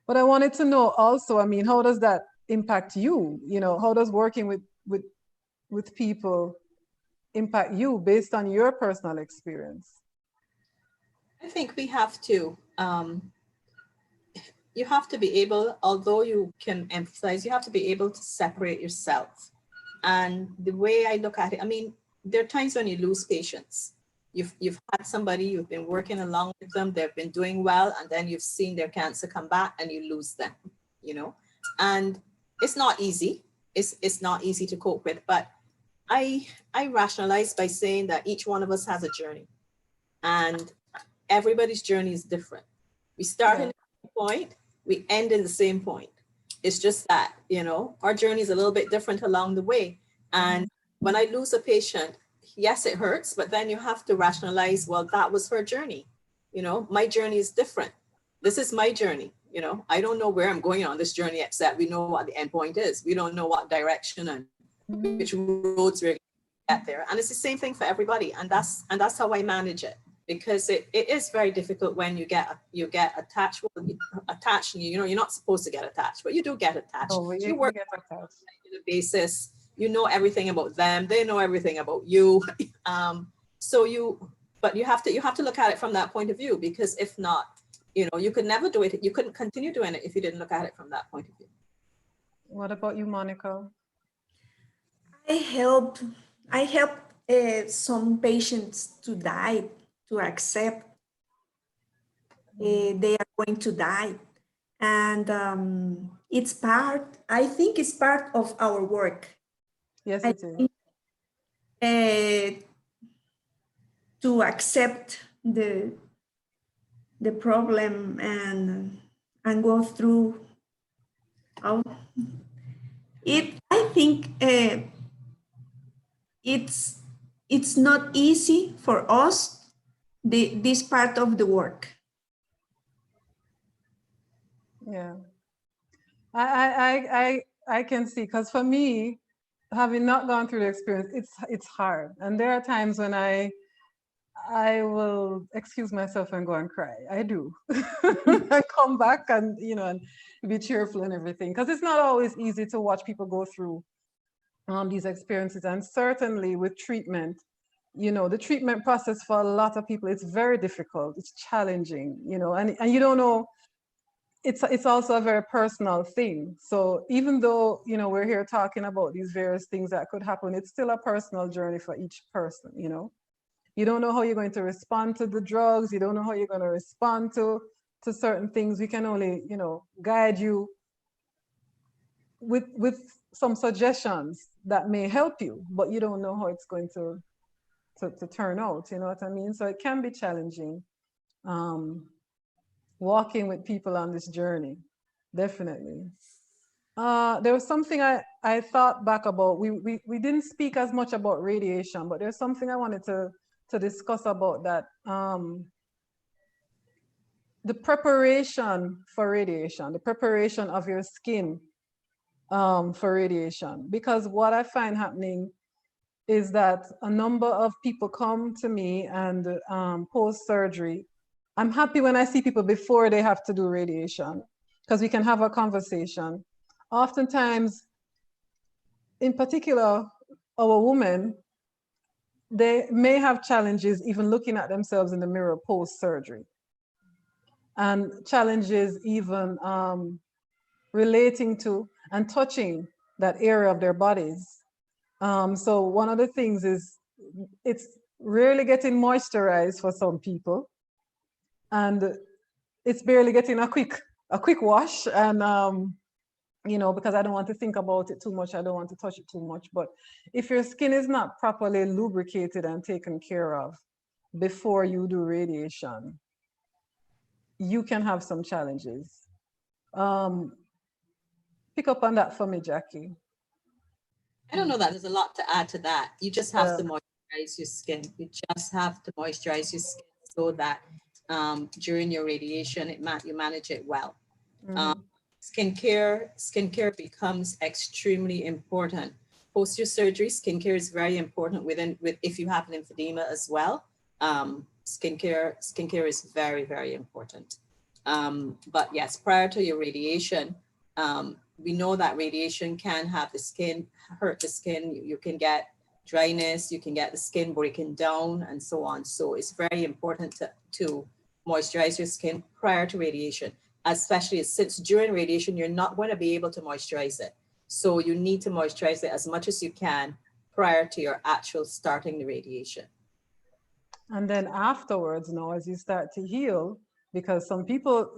[SPEAKER 1] But I wanted to know also, I mean, how does that impact you? You know, how does working with people impact you based on your personal experience?
[SPEAKER 2] I think we have to, you have to be able, although you can emphasize, you have to be able to separate yourself. And the way I look at it, I mean, there are times when you lose patience. You've had somebody, you've been working along with them, they've been doing well, and then you've seen their cancer come back and you lose them, you know? And it's not easy. It's not easy to cope with, but I rationalize by saying that each one of us has a journey, and everybody's journey is different. We start in a point, we end in the same point. It's just that, you know, our journey is a little bit different along the way. And when I lose a patient, yes, it hurts, but then you have to rationalize, well, that was her journey. You know, my journey is different. This is my journey. You know, I don't know where I'm going on this journey, except we know what the end point is. We don't know what direction and which roads we're going to get there. And it's the same thing for everybody. And that's how I manage it. Because it is very difficult when you get attached. Well, attached, you know, you're not supposed to get attached, but you do get attached.
[SPEAKER 1] Oh,
[SPEAKER 2] you work
[SPEAKER 1] get attached
[SPEAKER 2] on a regular basis. You know everything about them. They know everything about you. But you have to look at it from that point of view, because if not, you know, you could never do it. You couldn't continue doing it if you didn't look at it from that point of view.
[SPEAKER 1] What about you, Monica?
[SPEAKER 3] I help some patients to die, to accept they are going to die. And I think it's part of our work.
[SPEAKER 1] Yes, it is.
[SPEAKER 3] To accept the problem and go through it. I think it's not easy for us, this part of the work.
[SPEAKER 1] Yeah, I can see, because for me, having not gone through the experience, it's hard. And there are times when I will excuse myself and go and cry. I do. I come back and, you know, and be cheerful and everything, because it's not always easy to watch people go through these experiences. And certainly with treatment, you know, the treatment process for a lot of people, it's very difficult. It's challenging, you know, and you don't know, it's also a very personal thing. So even though, you know, we're here talking about these various things that could happen, it's still a personal journey for each person, you know. You don't know how you're going to respond to the drugs. You don't know how you're going to respond to certain things. We can only, you know, guide you with some suggestions that may help you, but you don't know how it's going to turn out, you know what I mean? So it can be challenging, walking with people on this journey, definitely. There was something I thought back about. We didn't speak as much about radiation, but there's something I wanted to discuss about that. The preparation for radiation, the preparation of your skin for radiation. Because what I find happening is that a number of people come to me and post-surgery. I'm happy when I see people before they have to do radiation, because we can have a conversation. Oftentimes, in particular, our women, they may have challenges even looking at themselves in the mirror post-surgery, and challenges even relating to and touching that area of their bodies. So one of the things is it's rarely getting moisturized for some people, and it's barely getting a quick wash. And you know, because I don't want to think about it too much, I don't want to touch it too much. But if your skin is not properly lubricated and taken care of before you do radiation, you can have some challenges. Pick up on that for me, Jackie.
[SPEAKER 2] I don't know that there's a lot to add to that. You just have to moisturize your skin. You just have to moisturize your skin so that during your radiation, you manage it well. skincare becomes extremely important. Post your surgery, skincare is very important if you have lymphedema as well. Skincare is very, very important. But yes, prior to your radiation, we know that radiation can have the skin, hurt the skin. You can get dryness, you can get the skin breaking down and so on. So it's very important to moisturize your skin prior to radiation, especially since during radiation, you're not going to be able to moisturize it. So you need to moisturize it as much as you can prior to your actual starting the radiation.
[SPEAKER 1] And then afterwards, now, as you start to heal, because some people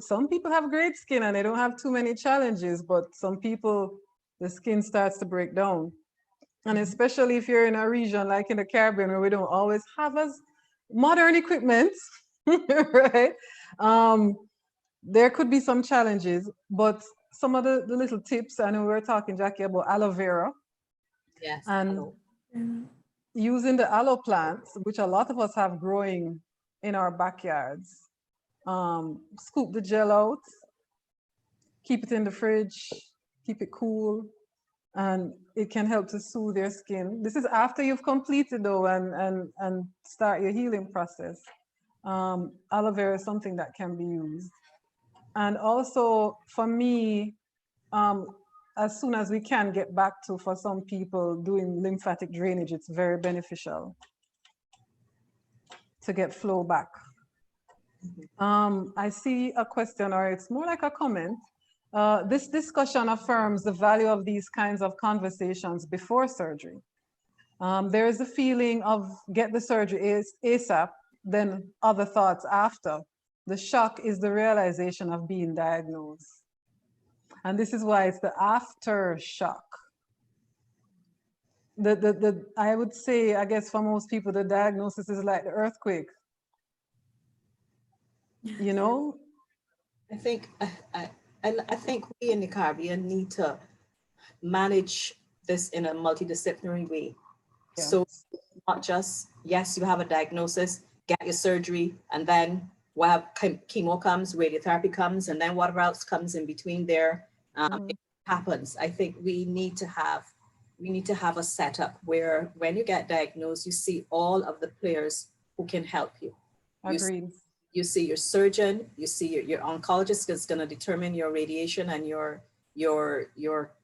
[SPEAKER 1] have great skin and they don't have too many challenges, but some people, the skin starts to break down. And especially if you're in a region like in the Caribbean where we don't always have as modern equipment, right? There could be some challenges, but some of the little tips, I know we were talking, Jackie, about aloe vera.
[SPEAKER 2] Yes.
[SPEAKER 1] And using the aloe plants, which a lot of us have growing in our backyards. Scoop the gel out, keep it in the fridge, keep it cool, and it can help to soothe your skin. This is after you've completed though and start your healing process. Aloe vera is something that can be used. And also for me, as soon as we can get back to, for some people, doing lymphatic drainage, it's very beneficial to get flow back. I see a question, or it's more like a comment. This discussion affirms the value of these kinds of conversations before surgery. There is a feeling of get the surgery ASAP, then other thoughts after. The shock is the realization of being diagnosed. And this is why it's the aftershock. I would say, I guess for most people, the diagnosis is like the earthquake. You know?
[SPEAKER 2] I think we in the Caribbean need to manage this in a multidisciplinary way. Yeah. So not just, yes, you have a diagnosis, get your surgery, and then chemo comes, radiotherapy comes, and then whatever else comes in between there, it happens. I think we need to have a setup where when you get diagnosed, you see all of the players who can help you.
[SPEAKER 1] Agreed.
[SPEAKER 2] You see your surgeon, you see your oncologist is going to determine your radiation and your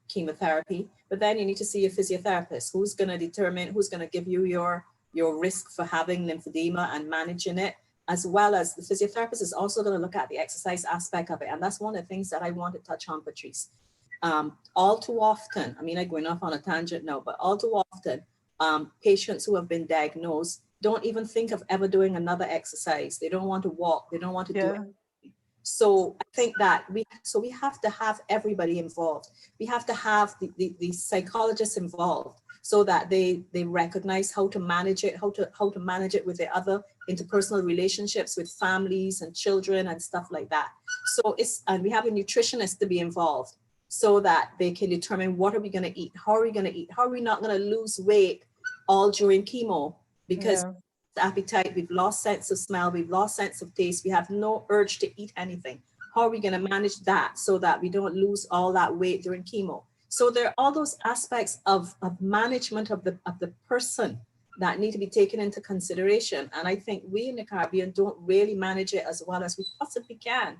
[SPEAKER 2] chemotherapy, but then you need to see your physiotherapist who's going to determine, who's going to give you your risk for having lymphedema and managing it, as well as the physiotherapist is also going to look at the exercise aspect of it. And that's one of the things that I want to touch on, Patrice. All too often, I mean, I'm going off on a tangent now, but all too often, patients who have been diagnosed don't even think of ever doing another exercise. They don't want to walk. They don't want to do anything. So I think that we have to have everybody involved. We have to have the psychologists involved so that they recognize how to manage it, how to manage it with the other interpersonal relationships with families and children and stuff like that. So and we have a nutritionist to be involved so that they can determine what are we going to eat, how are we going to eat, how are we not going to lose weight all during chemo. Because the appetite, we've lost sense of smell, we've lost sense of taste, we have no urge to eat anything. How are we going to manage that so that we don't lose all that weight during chemo? So there are all those aspects of management of the person that need to be taken into consideration. And I think we in the Caribbean don't really manage it as well as we possibly can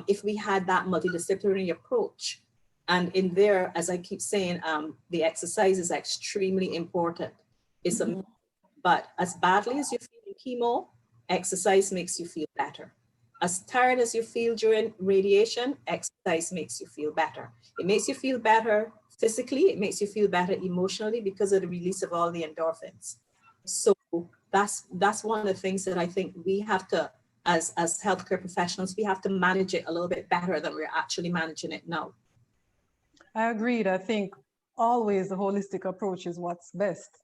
[SPEAKER 2] if we had that multidisciplinary approach. And in there, as I keep saying, the exercise is extremely important. It's but as badly as you feel in chemo, exercise makes you feel better. As tired as you feel during radiation, exercise makes you feel better. It makes you feel better physically, it makes you feel better emotionally because of the release of all the endorphins. So that's one of the things that I think we have to, as healthcare professionals, we have to manage it a little bit better than we're actually managing it now.
[SPEAKER 1] I agreed. I think always the holistic approach is what's best.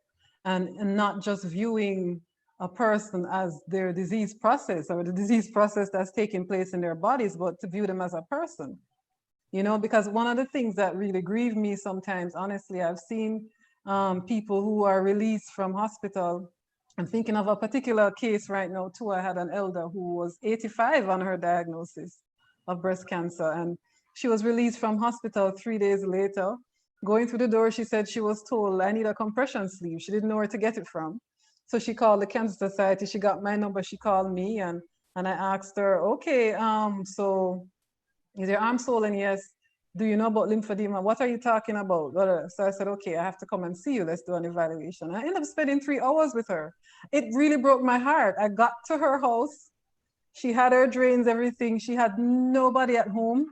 [SPEAKER 1] And not just viewing a person as their disease process or the disease process that's taking place in their bodies, but to view them as a person, you know, because one of the things that really grieve me sometimes, honestly, I've seen people who are released from hospital. I'm thinking of a particular case right now too. I had an elder who was 85 on her diagnosis of breast cancer, and She was released from hospital 3 days later. Going through the door, she said she was told, I need a compression sleeve. She didn't know where to get it from. So she called the Cancer Society. She got my number. She called me, and I asked her, okay, so is your arm swollen? Yes. Do you know about lymphedema? What are you talking about? So I said, okay, I have to come and see you. Let's do an evaluation. I ended up spending 3 hours with her. It really broke my heart. I got to her house. She had her drains, everything. She had nobody at home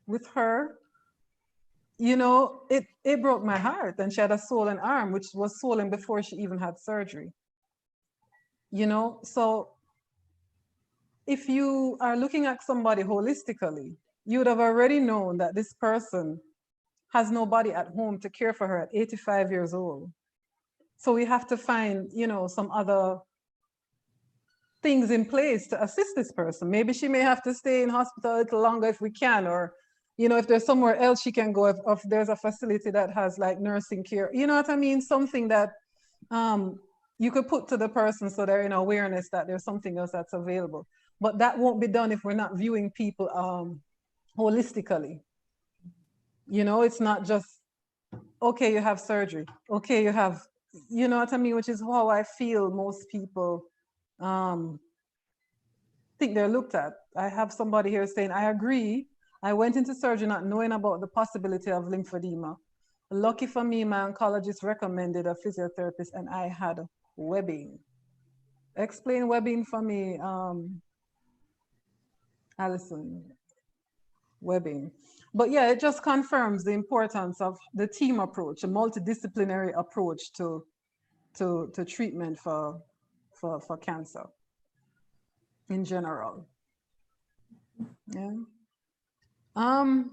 [SPEAKER 1] with her. You know, it broke my heart. And she had a swollen arm, which was swollen before she even had surgery. You know, so if you are looking at somebody holistically, you would have already known that this person has nobody at home to care for her at 85 years old. So we have to find, you know, some other things in place to assist this person. Maybe she may have to stay in hospital a little longer if we can, or, you know, if there's somewhere else she can go, if there's a facility that has like nursing care, you know what I mean? Something that you could put to the person so they're in awareness that there's something else that's available. But that won't be done if we're not viewing people holistically. You know, it's not just, okay, you have surgery. Okay, you have, you know what I mean? Which is how I feel most people think they're looked at. I have somebody here saying, I agree. I went into surgery not knowing about the possibility of lymphedema. Lucky for me, my oncologist recommended a physiotherapist and I had webbing. Explain webbing for me, Allison. Webbing. But yeah, it just confirms the importance of the team approach, a multidisciplinary approach to treatment for cancer in general. Yeah. And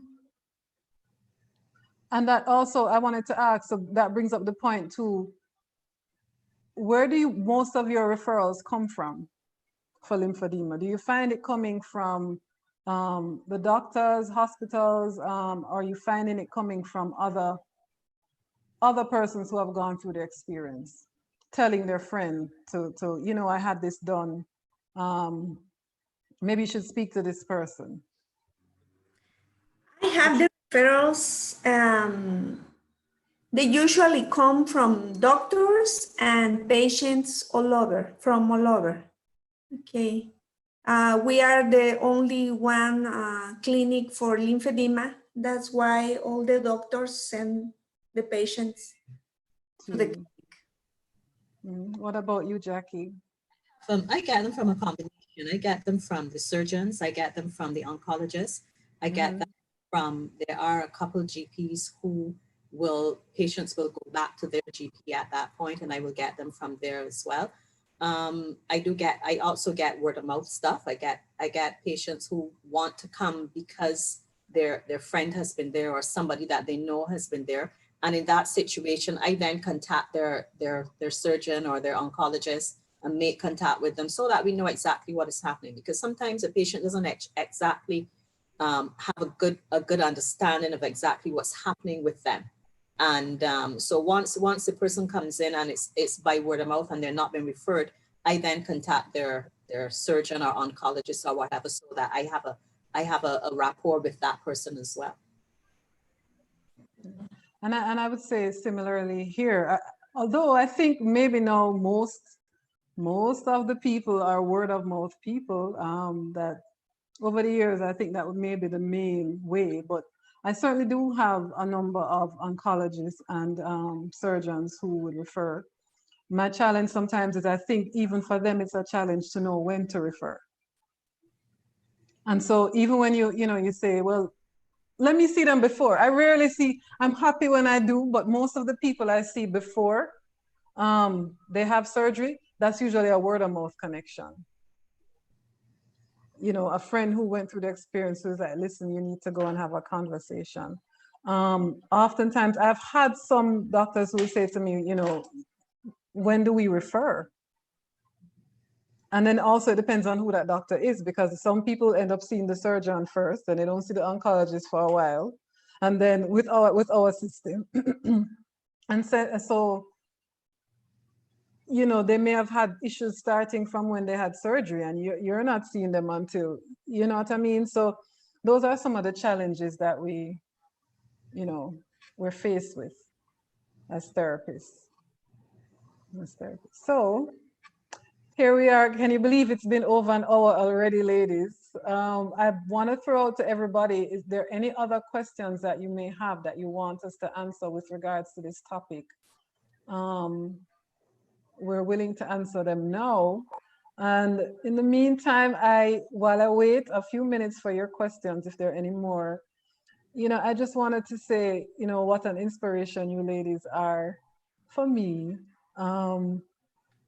[SPEAKER 1] that also I wanted to ask, so that brings up the point too, where do most of your referrals come from for lymphedema? Do you find it coming from the doctors, hospitals, or are you finding it coming from other persons who have gone through the experience, telling their friend to you know, I had this done, maybe you should speak to this person?
[SPEAKER 3] I have the referrals. They usually come from doctors and patients from all over. Okay. We are the only one clinic for lymphedema. That's why all the doctors send the patients to the clinic.
[SPEAKER 1] What about you, Jackie?
[SPEAKER 2] I get them from a combination. I get them from the surgeons. I get them from the oncologists. I get them from, there are a couple of GPs who patients will go back to their GP at that point, and I will get them from there as well. I also get word of mouth stuff. I get patients who want to come because their friend has been there or somebody that they know has been there. And in that situation, I then contact their surgeon or their oncologist and make contact with them so that we know exactly what is happening. Because sometimes a patient doesn't exactly have a good understanding of exactly what's happening with them. And so once the person comes in and it's by word of mouth and they're not being referred, I then contact their surgeon or oncologist or whatever, so that I have a rapport with that person as well.
[SPEAKER 1] And I would say similarly here, although I think maybe now most of the people are word of mouth people, that over the years, I think that would maybe the main way, but I certainly do have a number of oncologists and surgeons who would refer. My challenge sometimes is I think even for them, it's a challenge to know when to refer. And so even when you say, well, let me see them before. I rarely see, I'm happy when I do, but most of the people I see before they have surgery, that's usually a word of mouth connection. You know, a friend who went through the experience who's like, listen, you need to go and have a conversation. Oftentimes I've had some doctors who say to me, you know, when do we refer? And then also it depends on who that doctor is, because some people end up seeing the surgeon first and they don't see the oncologist for a while. And then with our system, and so, you know, they may have had issues starting from when they had surgery and you're not seeing them until, you know what I mean? So those are some of the challenges that we're faced with as therapists. So here we are. Can you believe it's been over an hour already, ladies? I want to throw out to everybody, is there any other questions that you may have that you want us to answer with regards to this topic? We're willing to answer them now. And in the meantime, while I wait a few minutes for your questions, if there are any more, I just wanted to say, what an inspiration you ladies are for me.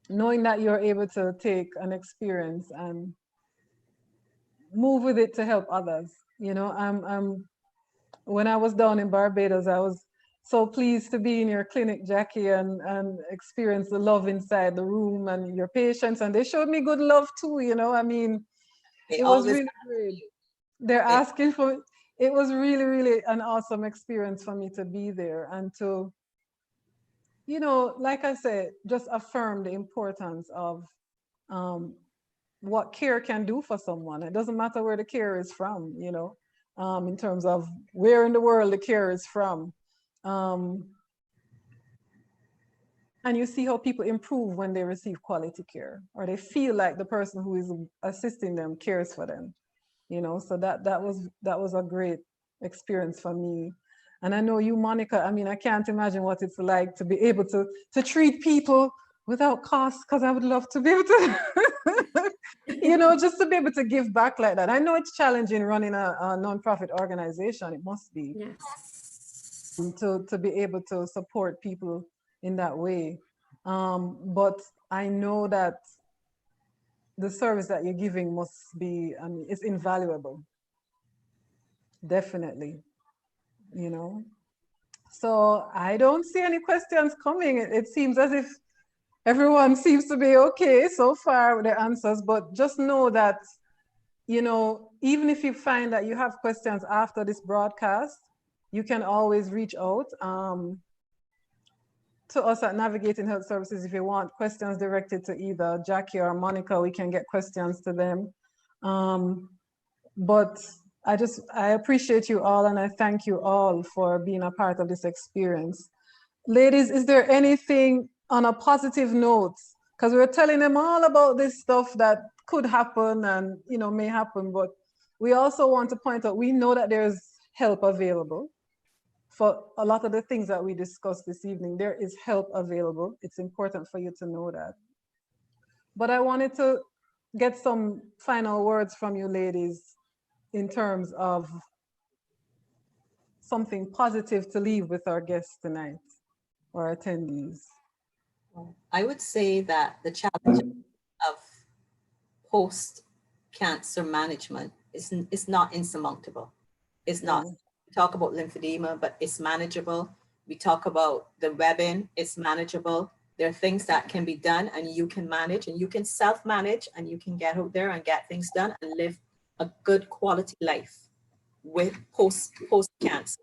[SPEAKER 1] Knowing that you're able to take an experience and move with it to help others. When I was down in Barbados, I was so pleased to be in your clinic, Jackie, and experience the love inside the room and your patients. And they showed me good love too, I mean, it was really great. They're asking for, it was really, really an awesome experience for me to be there and to, like I said, just affirm the importance of what care can do for someone. It doesn't matter where the care is from, in terms of where in the world the care is from. And you see how people improve when they receive quality care, or they feel like the person who is assisting them cares for them, so that was a great experience for me. And I know you, Monica, I mean, I can't imagine what it's like to be able to treat people without cost, because I would love to be able to, just to be able to give back like that. I know it's challenging running a nonprofit organization. It must be.
[SPEAKER 3] Yes.
[SPEAKER 1] To be able to support people in that way. But I know that the service that you're giving must be, it's invaluable. Definitely. So I don't see any questions coming. It seems as if everyone seems to be okay so far with their answers, but just know that, even if you find that you have questions after this broadcast, you can always reach out to us at Navigating Health Services. If you want questions directed to either Jackie or Monica, we can get questions to them. But I appreciate you all, and I thank you all for being a part of this experience. Ladies, is there anything on a positive note? Because we're telling them all about this stuff that could happen and may happen, but we also want to point out, we know that there's help available for a lot of the things that we discussed this evening. There is help available. It's important for you to know that. But I wanted to get some final words from you ladies in terms of something positive to leave with our guests tonight, or attendees.
[SPEAKER 2] I would say that the challenge of post-cancer management is not insurmountable. It's not. We talk about lymphedema, but it's manageable. We talk about the webbing, it's manageable. There are things that can be done and you can manage, and you can self-manage, and you can get out there and get things done and live a good quality life with post-cancer.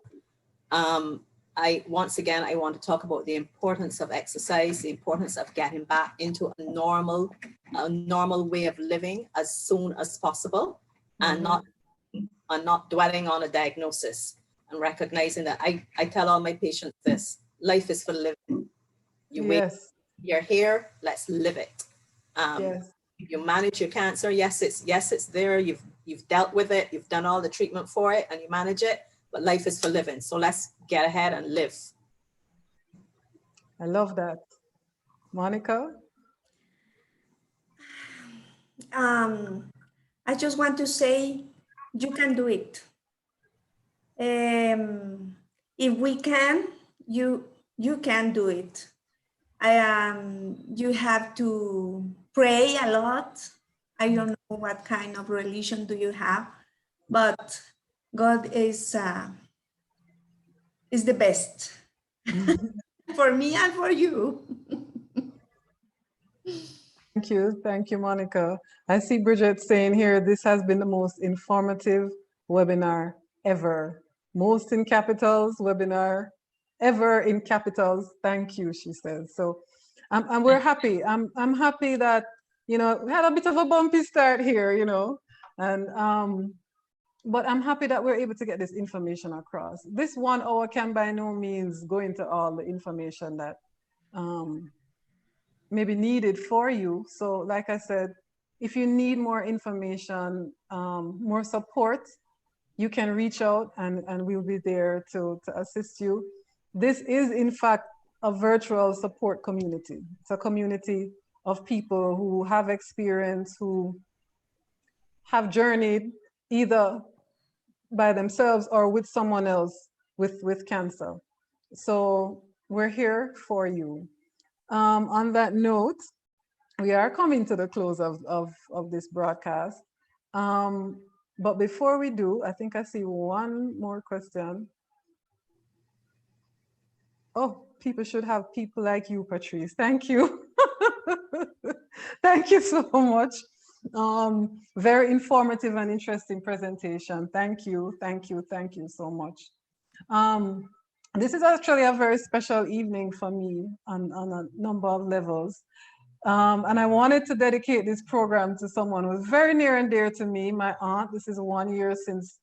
[SPEAKER 2] Once again, I want to talk about the importance of exercise, the importance of getting back into a normal way of living as soon as possible, and not dwelling on a diagnosis, and recognizing that I tell all my patients this: life is for living. You're here, let's live it. You manage your cancer. Yes, it's there. You've dealt with it. You've done all the treatment for it, and you manage it. But life is for living. So let's get ahead and live.
[SPEAKER 1] I love that. Monica?
[SPEAKER 3] I just want to say, you can do it. If we can, you can do it. You have to pray a lot. I don't know what kind of religion do you have, but God is the best for me and for you.
[SPEAKER 1] Thank you, Monica. I see Bridget saying here, this has been the most informative webinar ever. Most in capitals, webinar ever in capitals. Thank you, she says. So, and we're happy. I'm happy that, we had a bit of a bumpy start here, and but I'm happy that we're able to get this information across. This 1 hour can by no means go into all the information that may be needed for you. So like I said, if you need more information, more support, you can reach out and we'll be there to assist you. This is in fact a virtual support community. It's a community of people who have experience, who have journeyed either by themselves or with someone else with cancer. So we're here for you. On that note, we are coming to the close of this broadcast. But before we do, I think I see one more question. Oh, people should have people like you, Patrice. Thank you. Thank you so much. Very informative and interesting presentation. Thank you, thank you, thank you so much. This is actually a very special evening for me on a number of levels. And I wanted to dedicate this program to someone who's very near and dear to me, my aunt. This is 1 year since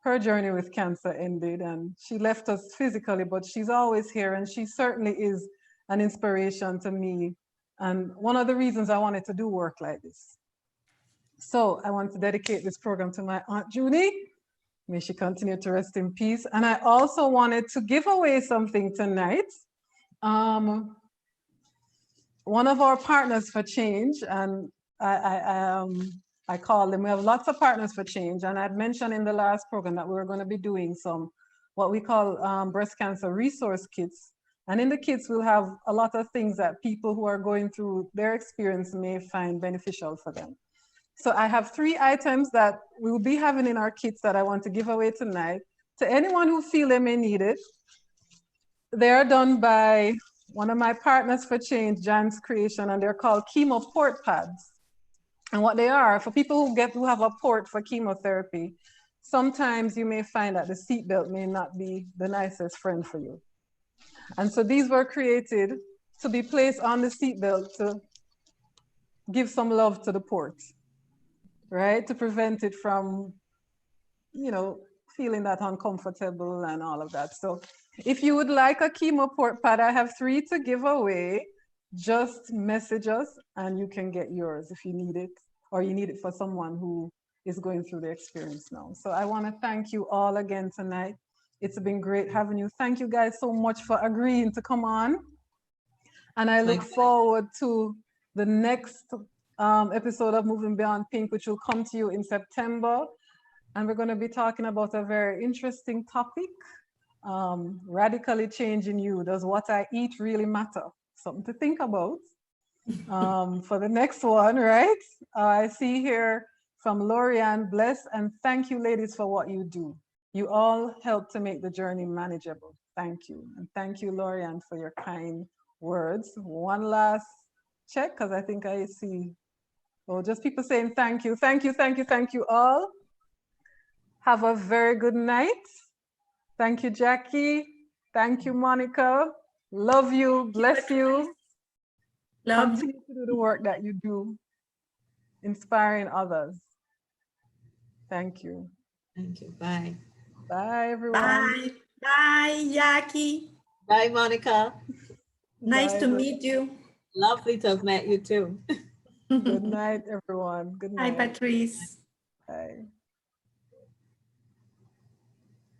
[SPEAKER 1] her journey with cancer ended, and she left us physically, but she's always here, and she certainly is an inspiration to me. And one of the reasons I wanted to do work like this. So I want to dedicate this program to my Aunt Judy. May she continue to rest in peace. And I also wanted to give away something tonight. One of our partners for change, and I call them, we have lots of partners for change, and I'd mentioned in the last program that we were going to be doing some what we call breast cancer resource kits. And in the kits, we'll have a lot of things that people who are going through their experience may find beneficial for them. So I have 3 items that we will be having in our kits that I want to give away tonight to anyone who feel they may need it. They are done by one of my partners for change, Jan's Creation, and they're called chemo port pads. And what they are, for people who have a port for chemotherapy, sometimes you may find that the seatbelt may not be the nicest friend for you. And so these were created to be placed on the seatbelt to give some love to the port, right? To prevent it from, feeling that uncomfortable and all of that. So if you would like a chemo port pad, I have 3 to give away. Just message us and you can get yours if you need it, or you need it for someone who is going through the experience now. So I want to thank you all again tonight. It's been great having you. Thank you guys so much for agreeing to come on. And I look forward to the next episode of Moving Beyond Pink, which will come to you in September. And we're going to be talking about a very interesting topic, radically changing you. Does what I eat really matter? Something to think about for the next one, right? I see here from Lorianne, bless and thank you ladies for what you do. You all help to make the journey manageable. Thank you. And thank you, Lorianne, for your kind words. One last check, because I think I see, just people saying thank you, thank you, thank you, thank you all. Have a very good night. Thank you, Jackie. Thank you, Monica. Love you, bless you. Continue to do the work that you do, inspiring others. Thank you.
[SPEAKER 2] Thank you. Bye.
[SPEAKER 1] Bye, everyone.
[SPEAKER 3] Bye. Bye, Jackie.
[SPEAKER 2] Bye, Monica.
[SPEAKER 3] Nice to meet you.
[SPEAKER 2] Lovely to have met you too.
[SPEAKER 1] Good night, everyone. Good night.
[SPEAKER 3] Bye, Patrice.
[SPEAKER 1] Bye.